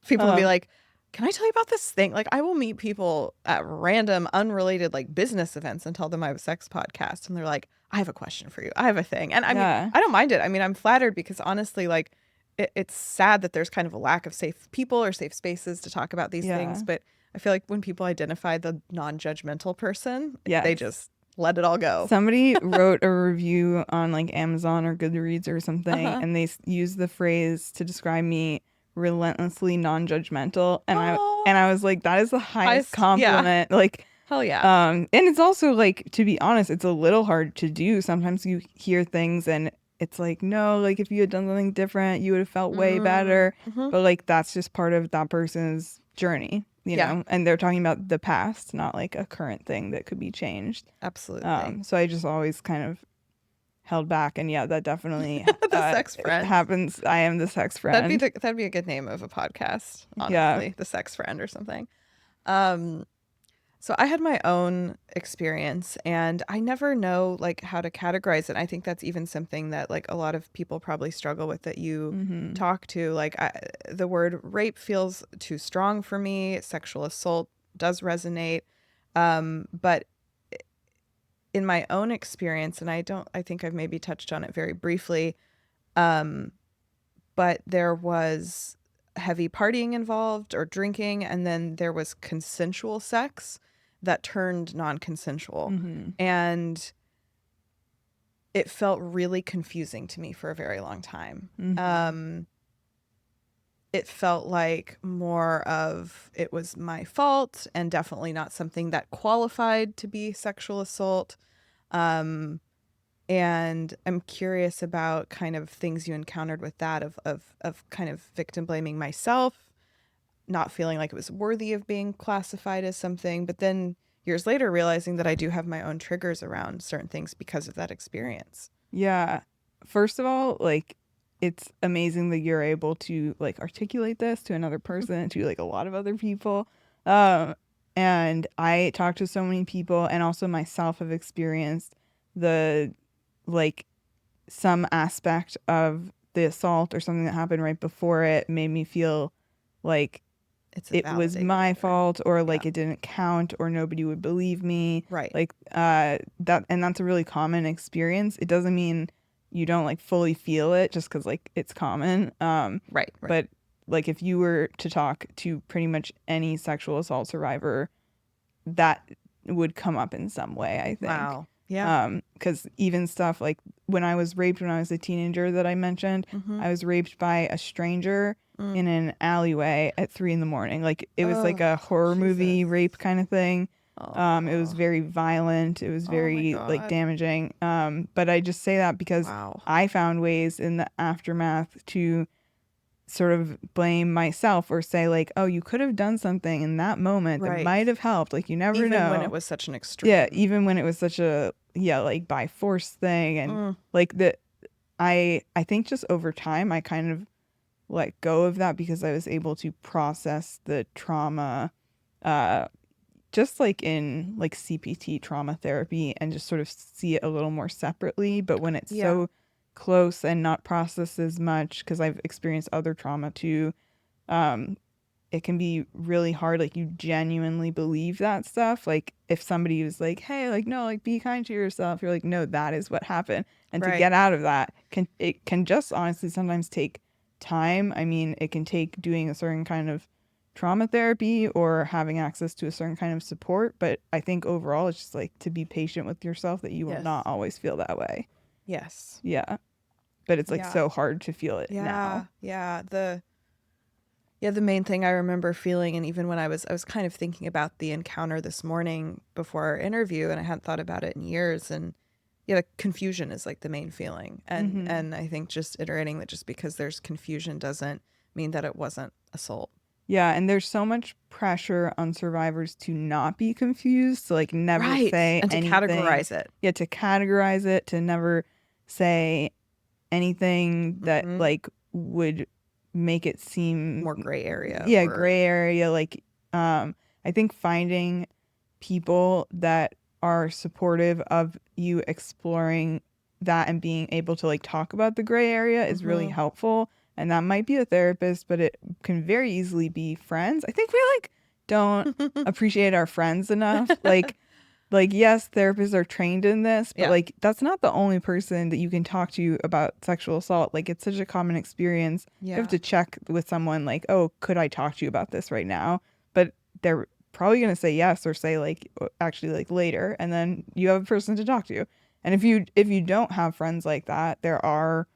People will be um like, "Can I tell you about this thing?" Like, I will meet people at random, unrelated, like business events and tell them I have a sex podcast, and they're like, "I have a question for you. I have a thing." And I mean, yeah. I don't mind it. I mean, I'm flattered because honestly, like, it's sad that there's kind of a lack of safe people or safe spaces to talk about these things. Yeah. But I feel like when people identify the non-judgmental person, they Yes. just let it all go. Somebody wrote a review on like Amazon or Goodreads or something, Uh-huh. and they used the phrase to describe me relentlessly non-judgmental, and I Oh, was like, that is the highest highest, yeah, compliment. Like, hell yeah. and it's also like, to be honest, it's a little hard to do. Sometimes you hear things and it's like, no, like if you had done something different, you would have felt way better. Mm-hmm. But like that's just part of that person's journey, Yeah, and they're talking about the past, not like a current thing that could be changed. absolutely. So I just always kind of held back. And yeah, that definitely The sex friend. happens. I am the sex friend. That'd be a good name of a podcast, Yeah. honestly. The sex friend or something. Um, so I had my own experience and I never know like how to categorize it. I think that's even something that like a lot of people probably struggle with that you Mm-hmm. talk to. Like the word rape feels too strong for me. Sexual assault does resonate. But in my own experience, and I think I've maybe touched on it very briefly, um, but there was heavy partying involved or drinking, and then there was consensual sex that turned non-consensual. Mm-hmm. And it felt really confusing to me for a very long time. Mm-hmm. It felt like more of it was my fault and definitely not something that qualified to be sexual assault. Um, and I'm curious about kind of things you encountered with that of kind of victim blaming myself, not feeling like it was worthy of being classified as something, but then years later realizing that I do have my own triggers around certain things because of that experience. Yeah. First of all, like, it's amazing that you're able to like articulate this to another person, to like a lot of other people. Um, and I talk to so many people, and also myself have experienced the like some aspect of the assault or something that happened right before it made me feel like It's a it was my validator. fault, or Yeah. like it didn't count, or nobody would believe me, Right. like that. And that's a really common experience. It doesn't mean you don't like fully feel it just because like it's common. Right. Right. But like if you were to talk to pretty much any sexual assault survivor, that would come up in some way, I think. Wow. Yeah. Because even stuff like when I was raped when I was a teenager that I mentioned, Mm-hmm. I was raped by a stranger in an alleyway at 3 a.m. Like it was like Oh, a horror Jesus. movie rape kind of thing. It was Oh. very violent. It was Oh my very like God. damaging. But I just say that because Wow. I found ways in the aftermath to sort of blame myself or say like, oh, you could have done something in that moment that Right. might have helped. Like you never Even when it know. was such an Yeah, extreme. even when it was such a like by force thing. And Mm. like the I think just over time I kind of let go of that because I was able to process the trauma uh just like in like CPT trauma therapy, and just sort of see it a little more separately. But when it's Yeah. so close and not processed as much, because I've experienced other trauma too, um it can be really hard. Like you genuinely believe that stuff. Like if somebody was like, hey, like no, like be kind to yourself, you're like, no, that is what happened. And to Right. get out of that can just honestly sometimes take time. I mean, it can take doing a certain kind of trauma therapy or having access to a certain kind of support. But I think overall it's just like to be patient with yourself, that you will Yes. not always feel that way. Yes. Yeah. But it's like Yeah. so hard to feel it now. Yeah. Yeah. The main thing I remember feeling, and even when I was kind of thinking about the encounter this morning before our interview, and I hadn't thought about it in years, and yeah, the confusion is like the main feeling. Mm-hmm. And I think just iterating that just because there's confusion doesn't mean that it wasn't assault. Yeah, and there's so much pressure on survivors to not be confused, to like never Right. say And to anything. categorize it. Yeah, to categorize it, to never say anything that Hmm. like would make it seem, More gray area yeah, or gray area. Like I think finding people that are supportive of you exploring that and being able to like talk about the gray area is really hmm helpful. And that might be a therapist, but it can very easily be friends. I think we like don't appreciate our friends enough. Like yes, therapists are trained in this, but Yeah. like that's not the only person that you can talk to about sexual assault. Like it's such a common experience. You have Yeah. to check with someone like, "Oh, could I talk to you about this right now?" But they're probably going to say yes, or say like actually like later, and then you have a person to talk to. And if you don't have friends like that, there are,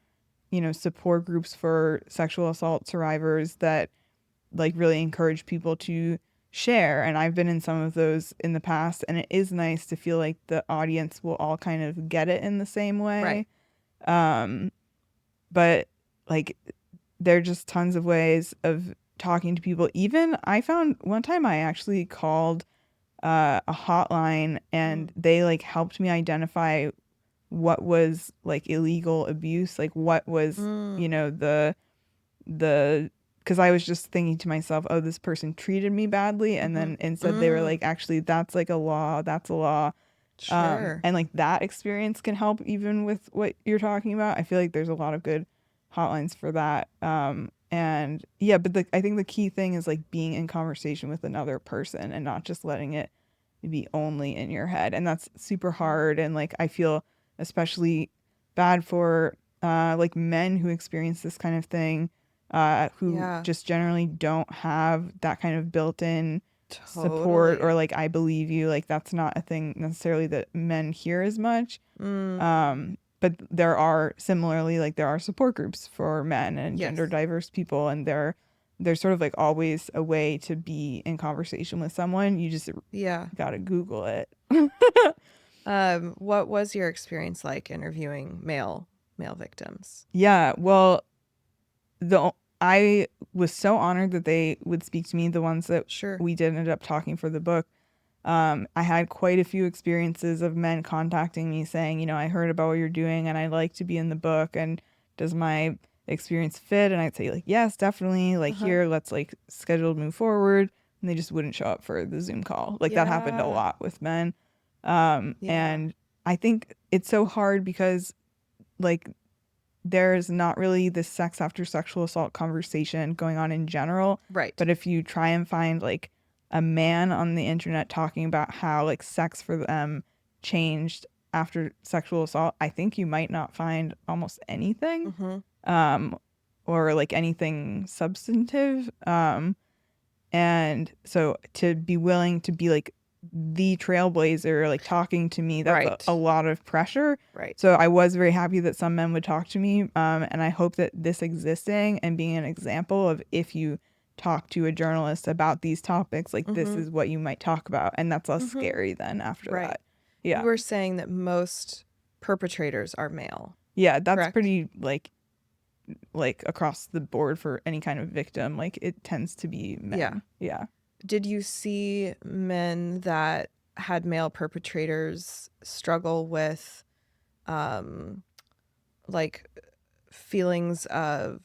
support groups for sexual assault survivors that like really encourage people to share. And I've been in some of those in the past, and it is nice to feel like the audience will all kind of get it in the same Right. way. Um, but like there are just tons of ways of talking to people. Even I found one time I actually called a hotline, Mm. and they like helped me identify what was like illegal abuse, like what was, Mm. you know, the because I was just thinking to myself, oh, this person treated me badly, and Mm-hmm. then instead they were Mm. like, actually, that's like a law, that's a law. Sure. And like that experience can help even with what you're talking about. I feel like there's a lot of good hotlines for that. And yeah, but I think the key thing is like being in conversation with another person and not just letting it be only in your head. And that's super Mhm. hard. And like I feel especially bad for like men who experience this kind of thing, who Yeah, just generally don't have that kind of built-in support, or totally. like I believe you, like that's not a thing necessarily that men hear as much. Mm. But there are similarly, like there are support groups for men and gender Yes. diverse people, and there's sort of like always a way to be in conversation with someone. You just Yeah. gotta Google it. What was your experience like interviewing male victims? Yeah, well, the I was so honored that they would speak to me, the ones that Sure. we did end up talking for the book. I had quite a few experiences of men contacting me saying, you know, I heard about what you're doing and I'd like to be in the book, and does my experience fit? And I'd say like, yes, definitely. Like Uh-huh. here, let's like schedule to move forward. And they just wouldn't show up for the Zoom call. Like that happened a Yeah. lot with men. Yeah. And I think it's so hard because like there's not really this sex after sexual assault conversation going on in general. Right. But if you try and find like a man on the internet talking about how like sex for them changed after sexual assault, I think you might not find almost anything, Mm-hmm. um, or like anything substantive. And so to be willing to be like the trailblazer, like talking to me, that's a Right. lot of pressure. Right. So I was very happy that some men would talk to me. And I hope that this existing and being an example of if you talk to a journalist about these topics, like this Mm-hmm. is what you might talk about. And that's less Mm-hmm. scary then after Right. that. You Yeah. were saying that most perpetrators are male, Yeah. That's correct? pretty like across the board for any kind of victim. Like it tends to be Yeah. men. Yeah. Did you see men that had male perpetrators struggle with um like feelings of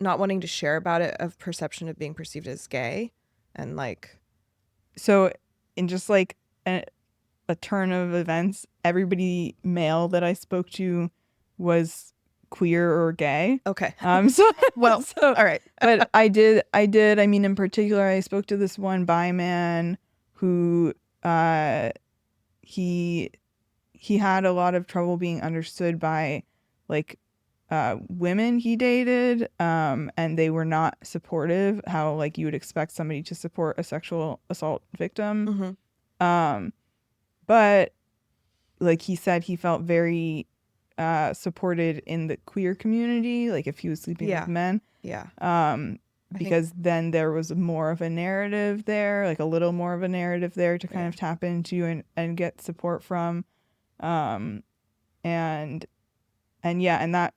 not wanting to share about it, of perception of being perceived as gay and like So in just like a turn of events, everybody male that I spoke to was queer or gay. okay. So Well, so, all right. but I mean, in particular, I spoke to this one bi man who, uh, he he had a lot of trouble being understood by like women he dated, and they were not supportive, how like you would expect somebody to support a sexual assault victim. Mm-hmm. um but like he said he felt very supported in the queer community, like if he was sleeping with Yeah. men, Yeah. um I think because then there was more of a narrative there, like a little more of a narrative there to kind yeah. of tap into and get support from. um and yeah, and that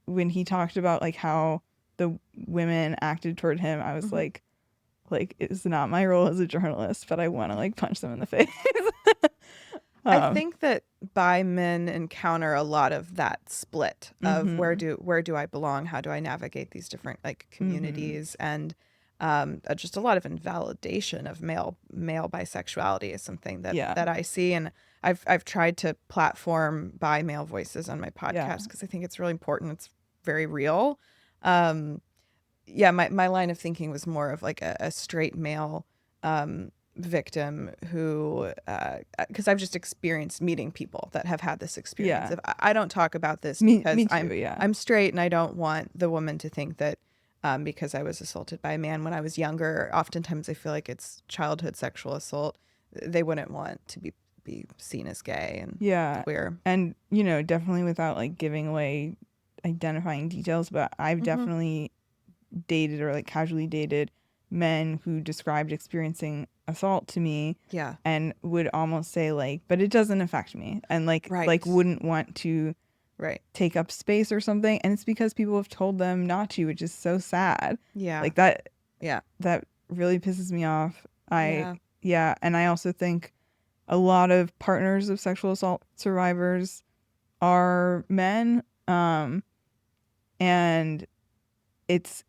when he talked about like how the women acted toward him, I was Mm-hmm. like it's not my role as a journalist, but I want to like punch them in the face. I um think that bi men encounter a lot of that split of mhm where do I belong? How do I navigate these different like mhm communities? And just a lot of invalidation of male bisexuality is something yeah that I see, and I've tried to platform bi male voices on my yeah podcast because I think it's really important. It's very real. Um, yeah, my line of thinking was more of like a straight male victim who, because I've just experienced meeting people that have had this experience. yeah If I don't talk about this me because too, yeah. I'm straight and I don't want the woman to think that because I was assaulted by a man when I was younger. Oftentimes, I feel like it's childhood sexual assault. They wouldn't want to be seen as gay and Yeah. queer. And, you know, definitely without like giving away identifying details, but I've Hmm. definitely dated or like casually dated men who described experiencing assault to me Yeah. and would almost say like, but it doesn't affect me, and like Right. wouldn't want to Right. take up space or something, and it's because people have told them not to, which is so sad. Yeah. Like that Yeah. that really pisses me off. I Yeah. Yeah, and I also think a lot of partners of sexual assault survivors are men. And it's,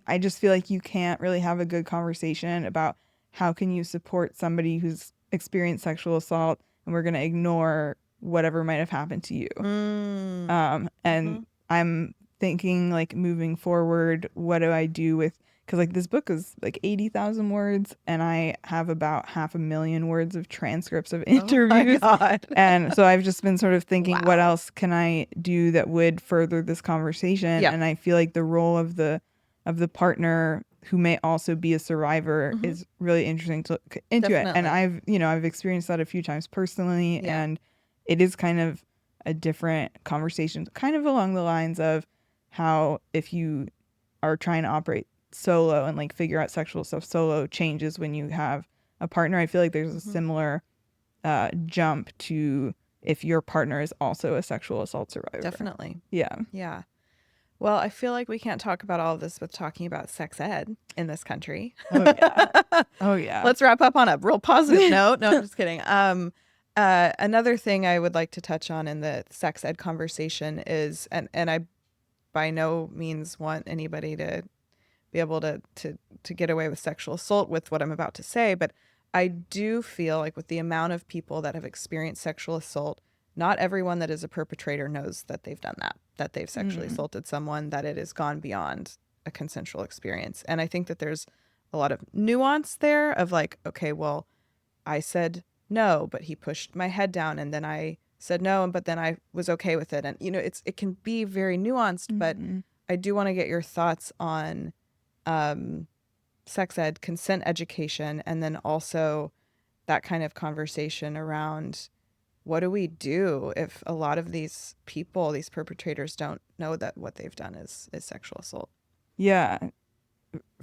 I just feel like you can't really have a good conversation about how can you support somebody who's experienced sexual assault and we're going to ignore whatever might have happened to you. Mm. And Mm-hmm. I'm thinking like moving forward, what do I do with, because like this book is like 80,000 words and I have about 500,000 words of transcripts of Oh my interviews. God. And so I've just been sort of thinking, what Wow. else can I do that would further this conversation? Yeah. And I feel like the role of the partner who may also be a survivor Mm-hmm. is really interesting to look into it. And Definitely. I've experienced that a few times personally, Yeah. and it is kind of a different conversation, kind of along the lines of how if you are trying to operate solo and like figure out sexual stuff solo changes when you have a partner. I feel like there's a Mm-hmm. similar jump to if your partner is also a sexual assault survivor. Definitely. Yeah. Yeah. Well, I feel like we can't talk about all of this with talking about sex ed in this country. Oh yeah. Oh yeah. Let's wrap up on a real positive note. No, I'm just kidding. Another thing I would like to touch on in the sex ed conversation is, and I by no means want anybody to be able to get away with sexual assault with what I'm about to say, but I do feel like with the amount of people that have experienced sexual assault, not everyone that is a perpetrator knows that they've done that they've sexually Mm. assaulted someone, that it has gone beyond a consensual experience. And I think that there's a lot of nuance there of like, okay, well, I said no, but he pushed my head down and then I said no, but then I was okay with it. And it can be very nuanced, but Mm-hmm. I do want to get your thoughts on um, sex ed, consent education, and then also that kind of conversation around what do we do if a lot of these people, these perpetrators, don't know that what they've done is sexual assault. Yeah.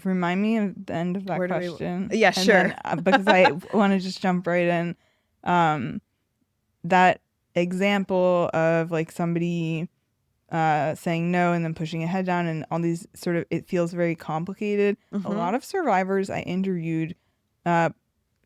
Remind me of the end of that Where do question. we? Yeah, And sure. then because I want to just jump right in, um, that example of like somebody saying no and then pushing a head down and all these sort of, it feels very complicated. A Mm-hmm. lot of survivors I interviewed uh,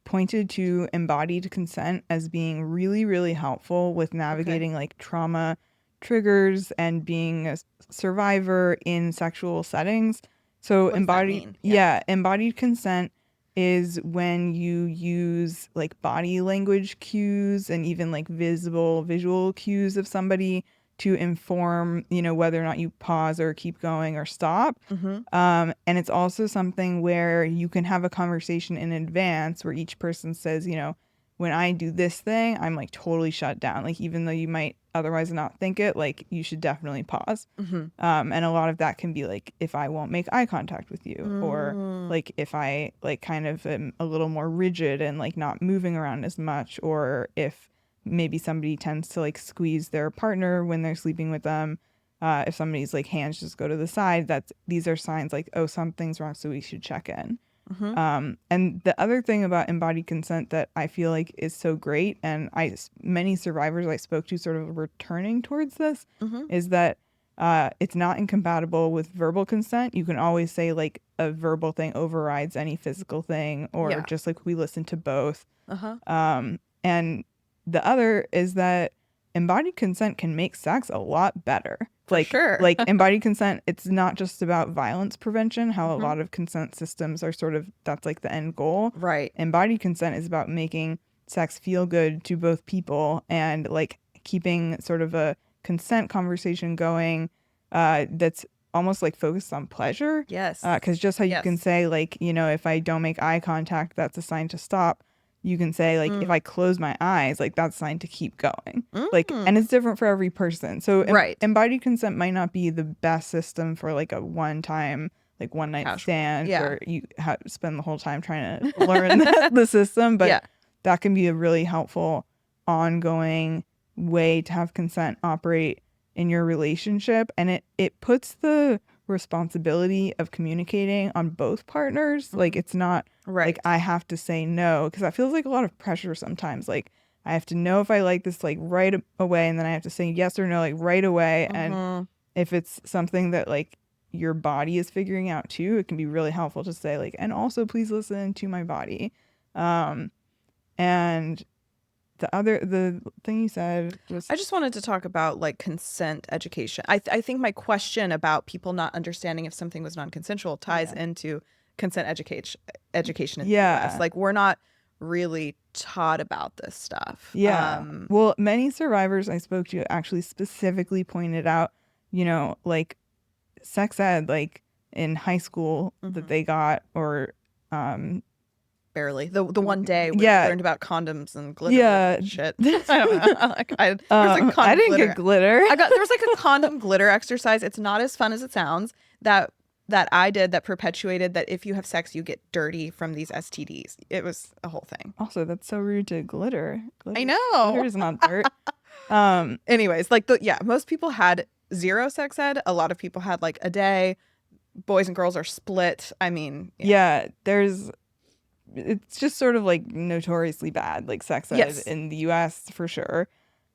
pointed to embodied consent as being really, really helpful with Okay. navigating like trauma triggers and being a survivor in sexual settings. So What does that mean? Yeah. embodied consent is when you use like body language cues and even like visual cues of somebody to inform, whether or not you pause or keep going or stop. Mm-hmm. And it's also something where you can have a conversation in advance where each person says, when I do this thing, I'm like totally shut down. Like, even though you might otherwise not think it, like, you should definitely pause. Mm-hmm. And a lot of that can be like, if I won't make eye contact with you, or Mm. like if I like kind of am a little more rigid and like not moving around as much, or if maybe somebody tends to like squeeze their partner when they're sleeping with them. If somebody's like hands just go to the side, these are signs like, oh, something's wrong, so we should check in. Mm-hmm. And the other thing about embodied consent that I feel like is so great, and many survivors I spoke to sort of returning towards this, Mm-hmm. is that it's not incompatible with verbal consent. You can always say like a verbal thing overrides any physical thing, or Yeah. just like we listen to both. Uh-huh. And the other is that embodied consent can make sex a lot better. For sure. Like embodied consent, it's not just about violence prevention, how a Mm-hmm. lot of consent systems are sort of, that's like the end goal. Right. Embodied consent is about making sex feel good to both people and like keeping sort of a consent conversation going that's almost like focused on pleasure. Yes. Because just how you can Yes. say like, if I don't make eye contact, that's a sign to stop. You can say like, if Mm. I close my eyes, like that's a sign to keep going. Like, and Mm. it's different for every person. So Right. embodied consent might not be the best system for like a one time, like one night Casual. stand Yeah. where you spend the whole time trying to learn the system, but Yeah. that can be a really helpful ongoing way to have consent operate in your relationship. And it puts the responsibility of communicating on both partners. Like, it's not like Right. I have to say no, because that feels like a lot of pressure sometimes. Like, I have to know if I like this like right away, and then I have to say yes or no like right away. And Mm-hmm. if it's something that like your body is figuring out too, it can be really helpful to say like, and also please listen to my body. And the thing you said was, I just wanted to talk about like consent education. I think my question about people not understanding if something was non-consensual ties yeah. into consent education in the US. Yeah. Like we're not really taught about this stuff. Yeah. Well, many survivors I spoke to actually specifically pointed out, like sex ed, like in high school that they got, or, um, Barely. The one day where we yeah, learned about condoms and glitter yeah. and shit. I don't know. Like there was like I condom didn't get glitter. glitter. There was like a condom glitter exercise. It's not as fun as it sounds. That I did that perpetuated that if you have sex you get dirty from these STDs. It was a whole thing. Also, that's so rude to glitter. I Glitter know. is not dirt. Anyways, like most people had zero sex ed. A lot of people had like a day. Boys and girls are split. I mean, Yeah, it's just sort of like notoriously bad, like sex ed yes. in the US for sure.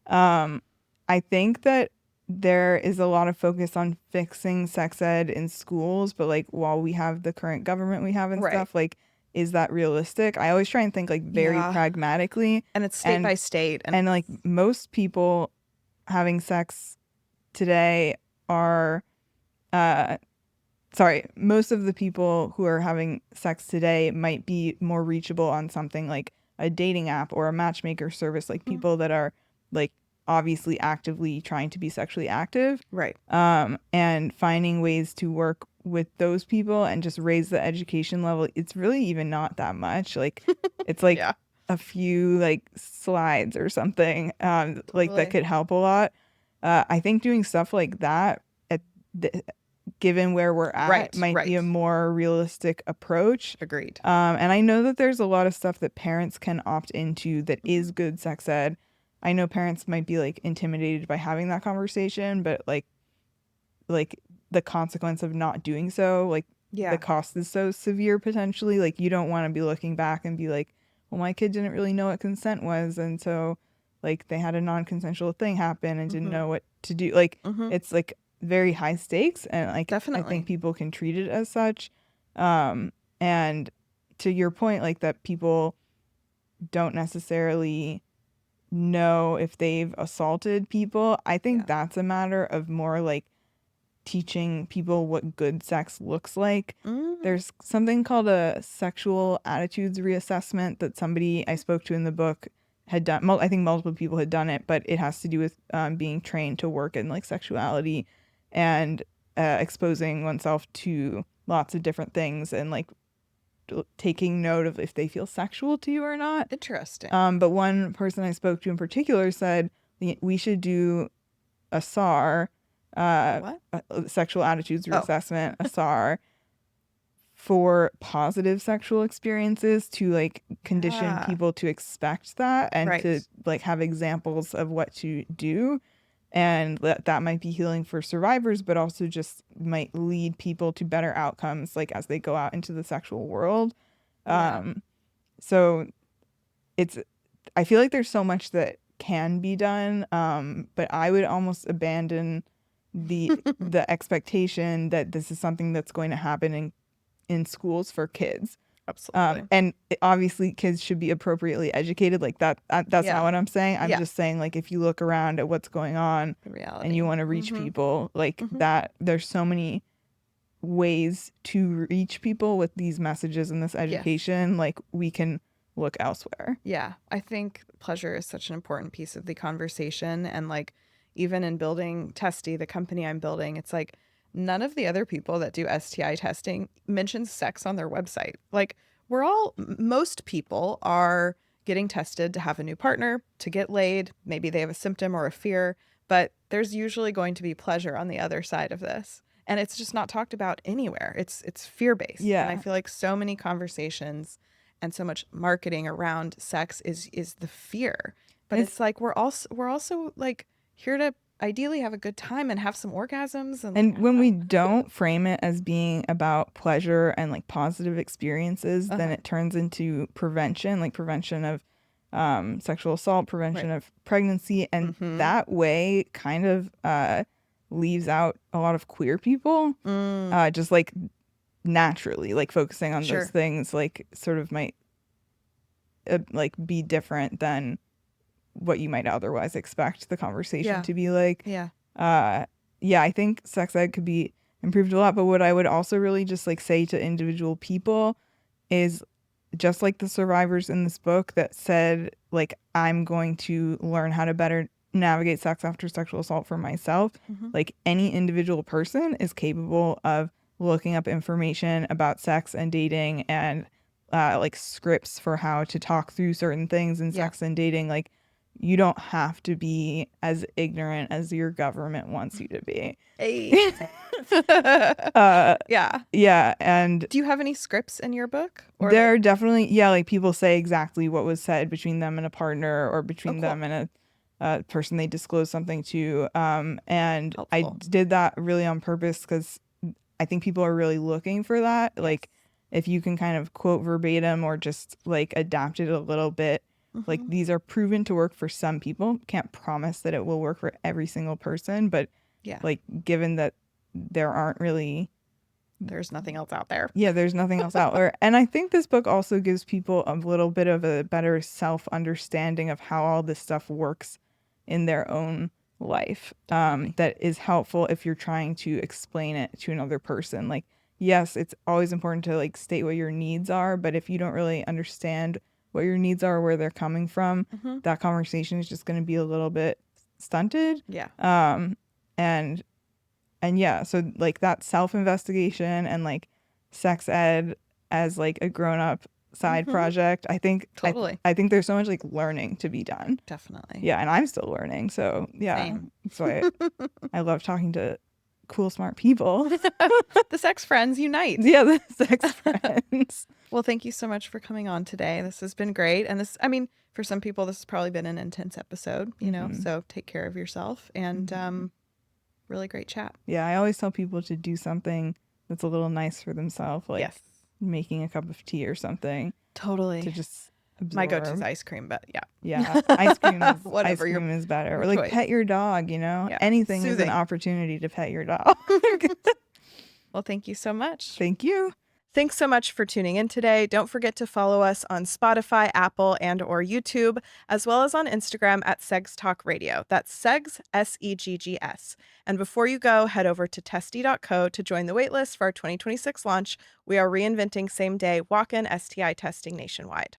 I think that there is a lot of focus on fixing sex ed in schools, but like while we have the current government we have and Right. stuff, like, is that realistic? I always try and think like very Yeah. pragmatically. And it's state by state. And like most people having sex today are, most of the people who are having sex today might be more reachable on something like a dating app or a matchmaker service, like people that are like obviously actively trying to be sexually active. Right. And finding ways to work with those people and just raise the education level. It's really even not that much. Like it's like Yeah. a few like slides or something, like that could help a lot. I think doing stuff like that at given where we're at might be a more realistic approach. Agreed. And I know that there's a lot of stuff that parents can opt into that is good sex ed. I know parents might be like intimidated by having that conversation, but like the consequence of not doing so, like the cost is so severe potentially. Like you don't want to be looking back and be like, well, my kid didn't really know what consent was, and so like they had a non-consensual thing happen and didn't know what to do. Like it's like very high stakes, and like Definitely. I think people can treat it as such. And to your point, like that people don't necessarily know if they've assaulted people. I think that's a matter of more like teaching people what good sex looks like. There's something called a sexual attitudes reassessment that somebody I spoke to in the book had done. I think multiple people had done it, but it has to do with being trained to work in like sexuality and exposing oneself to lots of different things and like taking note of if they feel sexual to you or not. Interesting. But one person I spoke to in particular said we should do a SAR, a sexual attitudes reassessment, a SAR, for positive sexual experiences to like condition people to expect that and to like have examples of what to do. And that might be healing for survivors, but also just might lead people to better outcomes like as they go out into the sexual world. So I feel like there's so much that can be done, but I would almost abandon the expectation that this is something that's going to happen in schools for kids. Absolutely. And obviously kids should be appropriately educated. Like that's not what I'm saying. I'm just saying like if you look around at what's going on and you want to reach people like that, there's so many ways to reach people with these messages and this education. Like we can look elsewhere. Yeah. I think pleasure is such an important piece of the conversation. And like even in building Testy, the company I'm building, it's like none of the other people that do STI testing mention sex on their website. Like most people are getting tested to have a new partner, to get laid. Maybe they have a symptom or a fear, but there's usually going to be pleasure on the other side of this. And it's just not talked about anywhere. It's fear-based. Yeah. And I feel like so many conversations and so much marketing around sex is the fear. But it's like we're also like here to ideally have a good time and have some orgasms. And when we don't frame it as being about pleasure and like positive experiences, then it turns into prevention of sexual assault, prevention of pregnancy. And that way kind of leaves out a lot of queer people, just like naturally, like focusing on those things like sort of might like be different than what you might otherwise expect the conversation Yeah. to be like. Yeah. Yeah, I think sex ed could be improved a lot. But what I would also really just like say to individual people is, just like the survivors in this book that said, like, I'm going to learn how to better navigate sex after sexual assault for myself. Like, any individual person is capable of looking up information about sex and dating and like scripts for how to talk through certain things in Yeah. sex and dating. Like, you don't have to be as ignorant as your government wants you to be. Hey. Yeah. Yeah, and do you have any scripts in your book? Or there are definitely, yeah, like people say exactly what was said between them and a partner, or between them and a person they disclosed something to. And helpful. I did that really on purpose because I think people are really looking for that. Yes. Like, if you can kind of quote verbatim or just like adapt it a little bit, like these are proven to work for some people. Can't promise that it will work for every single person, but like, given that there aren't really, there's nothing else out there. Yeah, there's nothing else out there. And I think this book also gives people a little bit of a better self-understanding of how all this stuff works in their own life. That is helpful if you're trying to explain it to another person. Like, yes, it's always important to like state what your needs are, but if you don't really understand what your needs are or where they're coming from, that conversation is just going to be a little bit stunted. Yeah. And yeah, so like that self-investigation and like sex ed as like a grown-up side project, I think Totally. I think there's so much like learning to be done. Definitely. Yeah, and I'm still learning. So yeah. Same. So I love talking to cool, smart people. The sex friends unite. Yeah, the sex friends. Well, thank you so much for coming on today. This has been great. And this, I mean, for some people, this has probably been an intense episode, you know, so take care of yourself. And really great chat. Yeah, I always tell people to do something that's a little nice for themselves, like making a cup of tea or something. Totally. To just absorb. My go-to is ice cream, but yeah. Yeah, ice cream is, whatever ice cream is better. Or like choice. Pet your dog, you know? Yeah. Anything Soothing. is an opportunity to pet your dog. Well, thank you so much. Thank you. Thanks so much for tuning in today. Don't forget to follow us on Spotify, Apple, and or YouTube, as well as on Instagram at Seggs Talk Radio. That's Seggs, Seggs. And before you go, head over to testy.co to join the waitlist for our 2026 launch. We are reinventing same-day walk-in STI testing nationwide.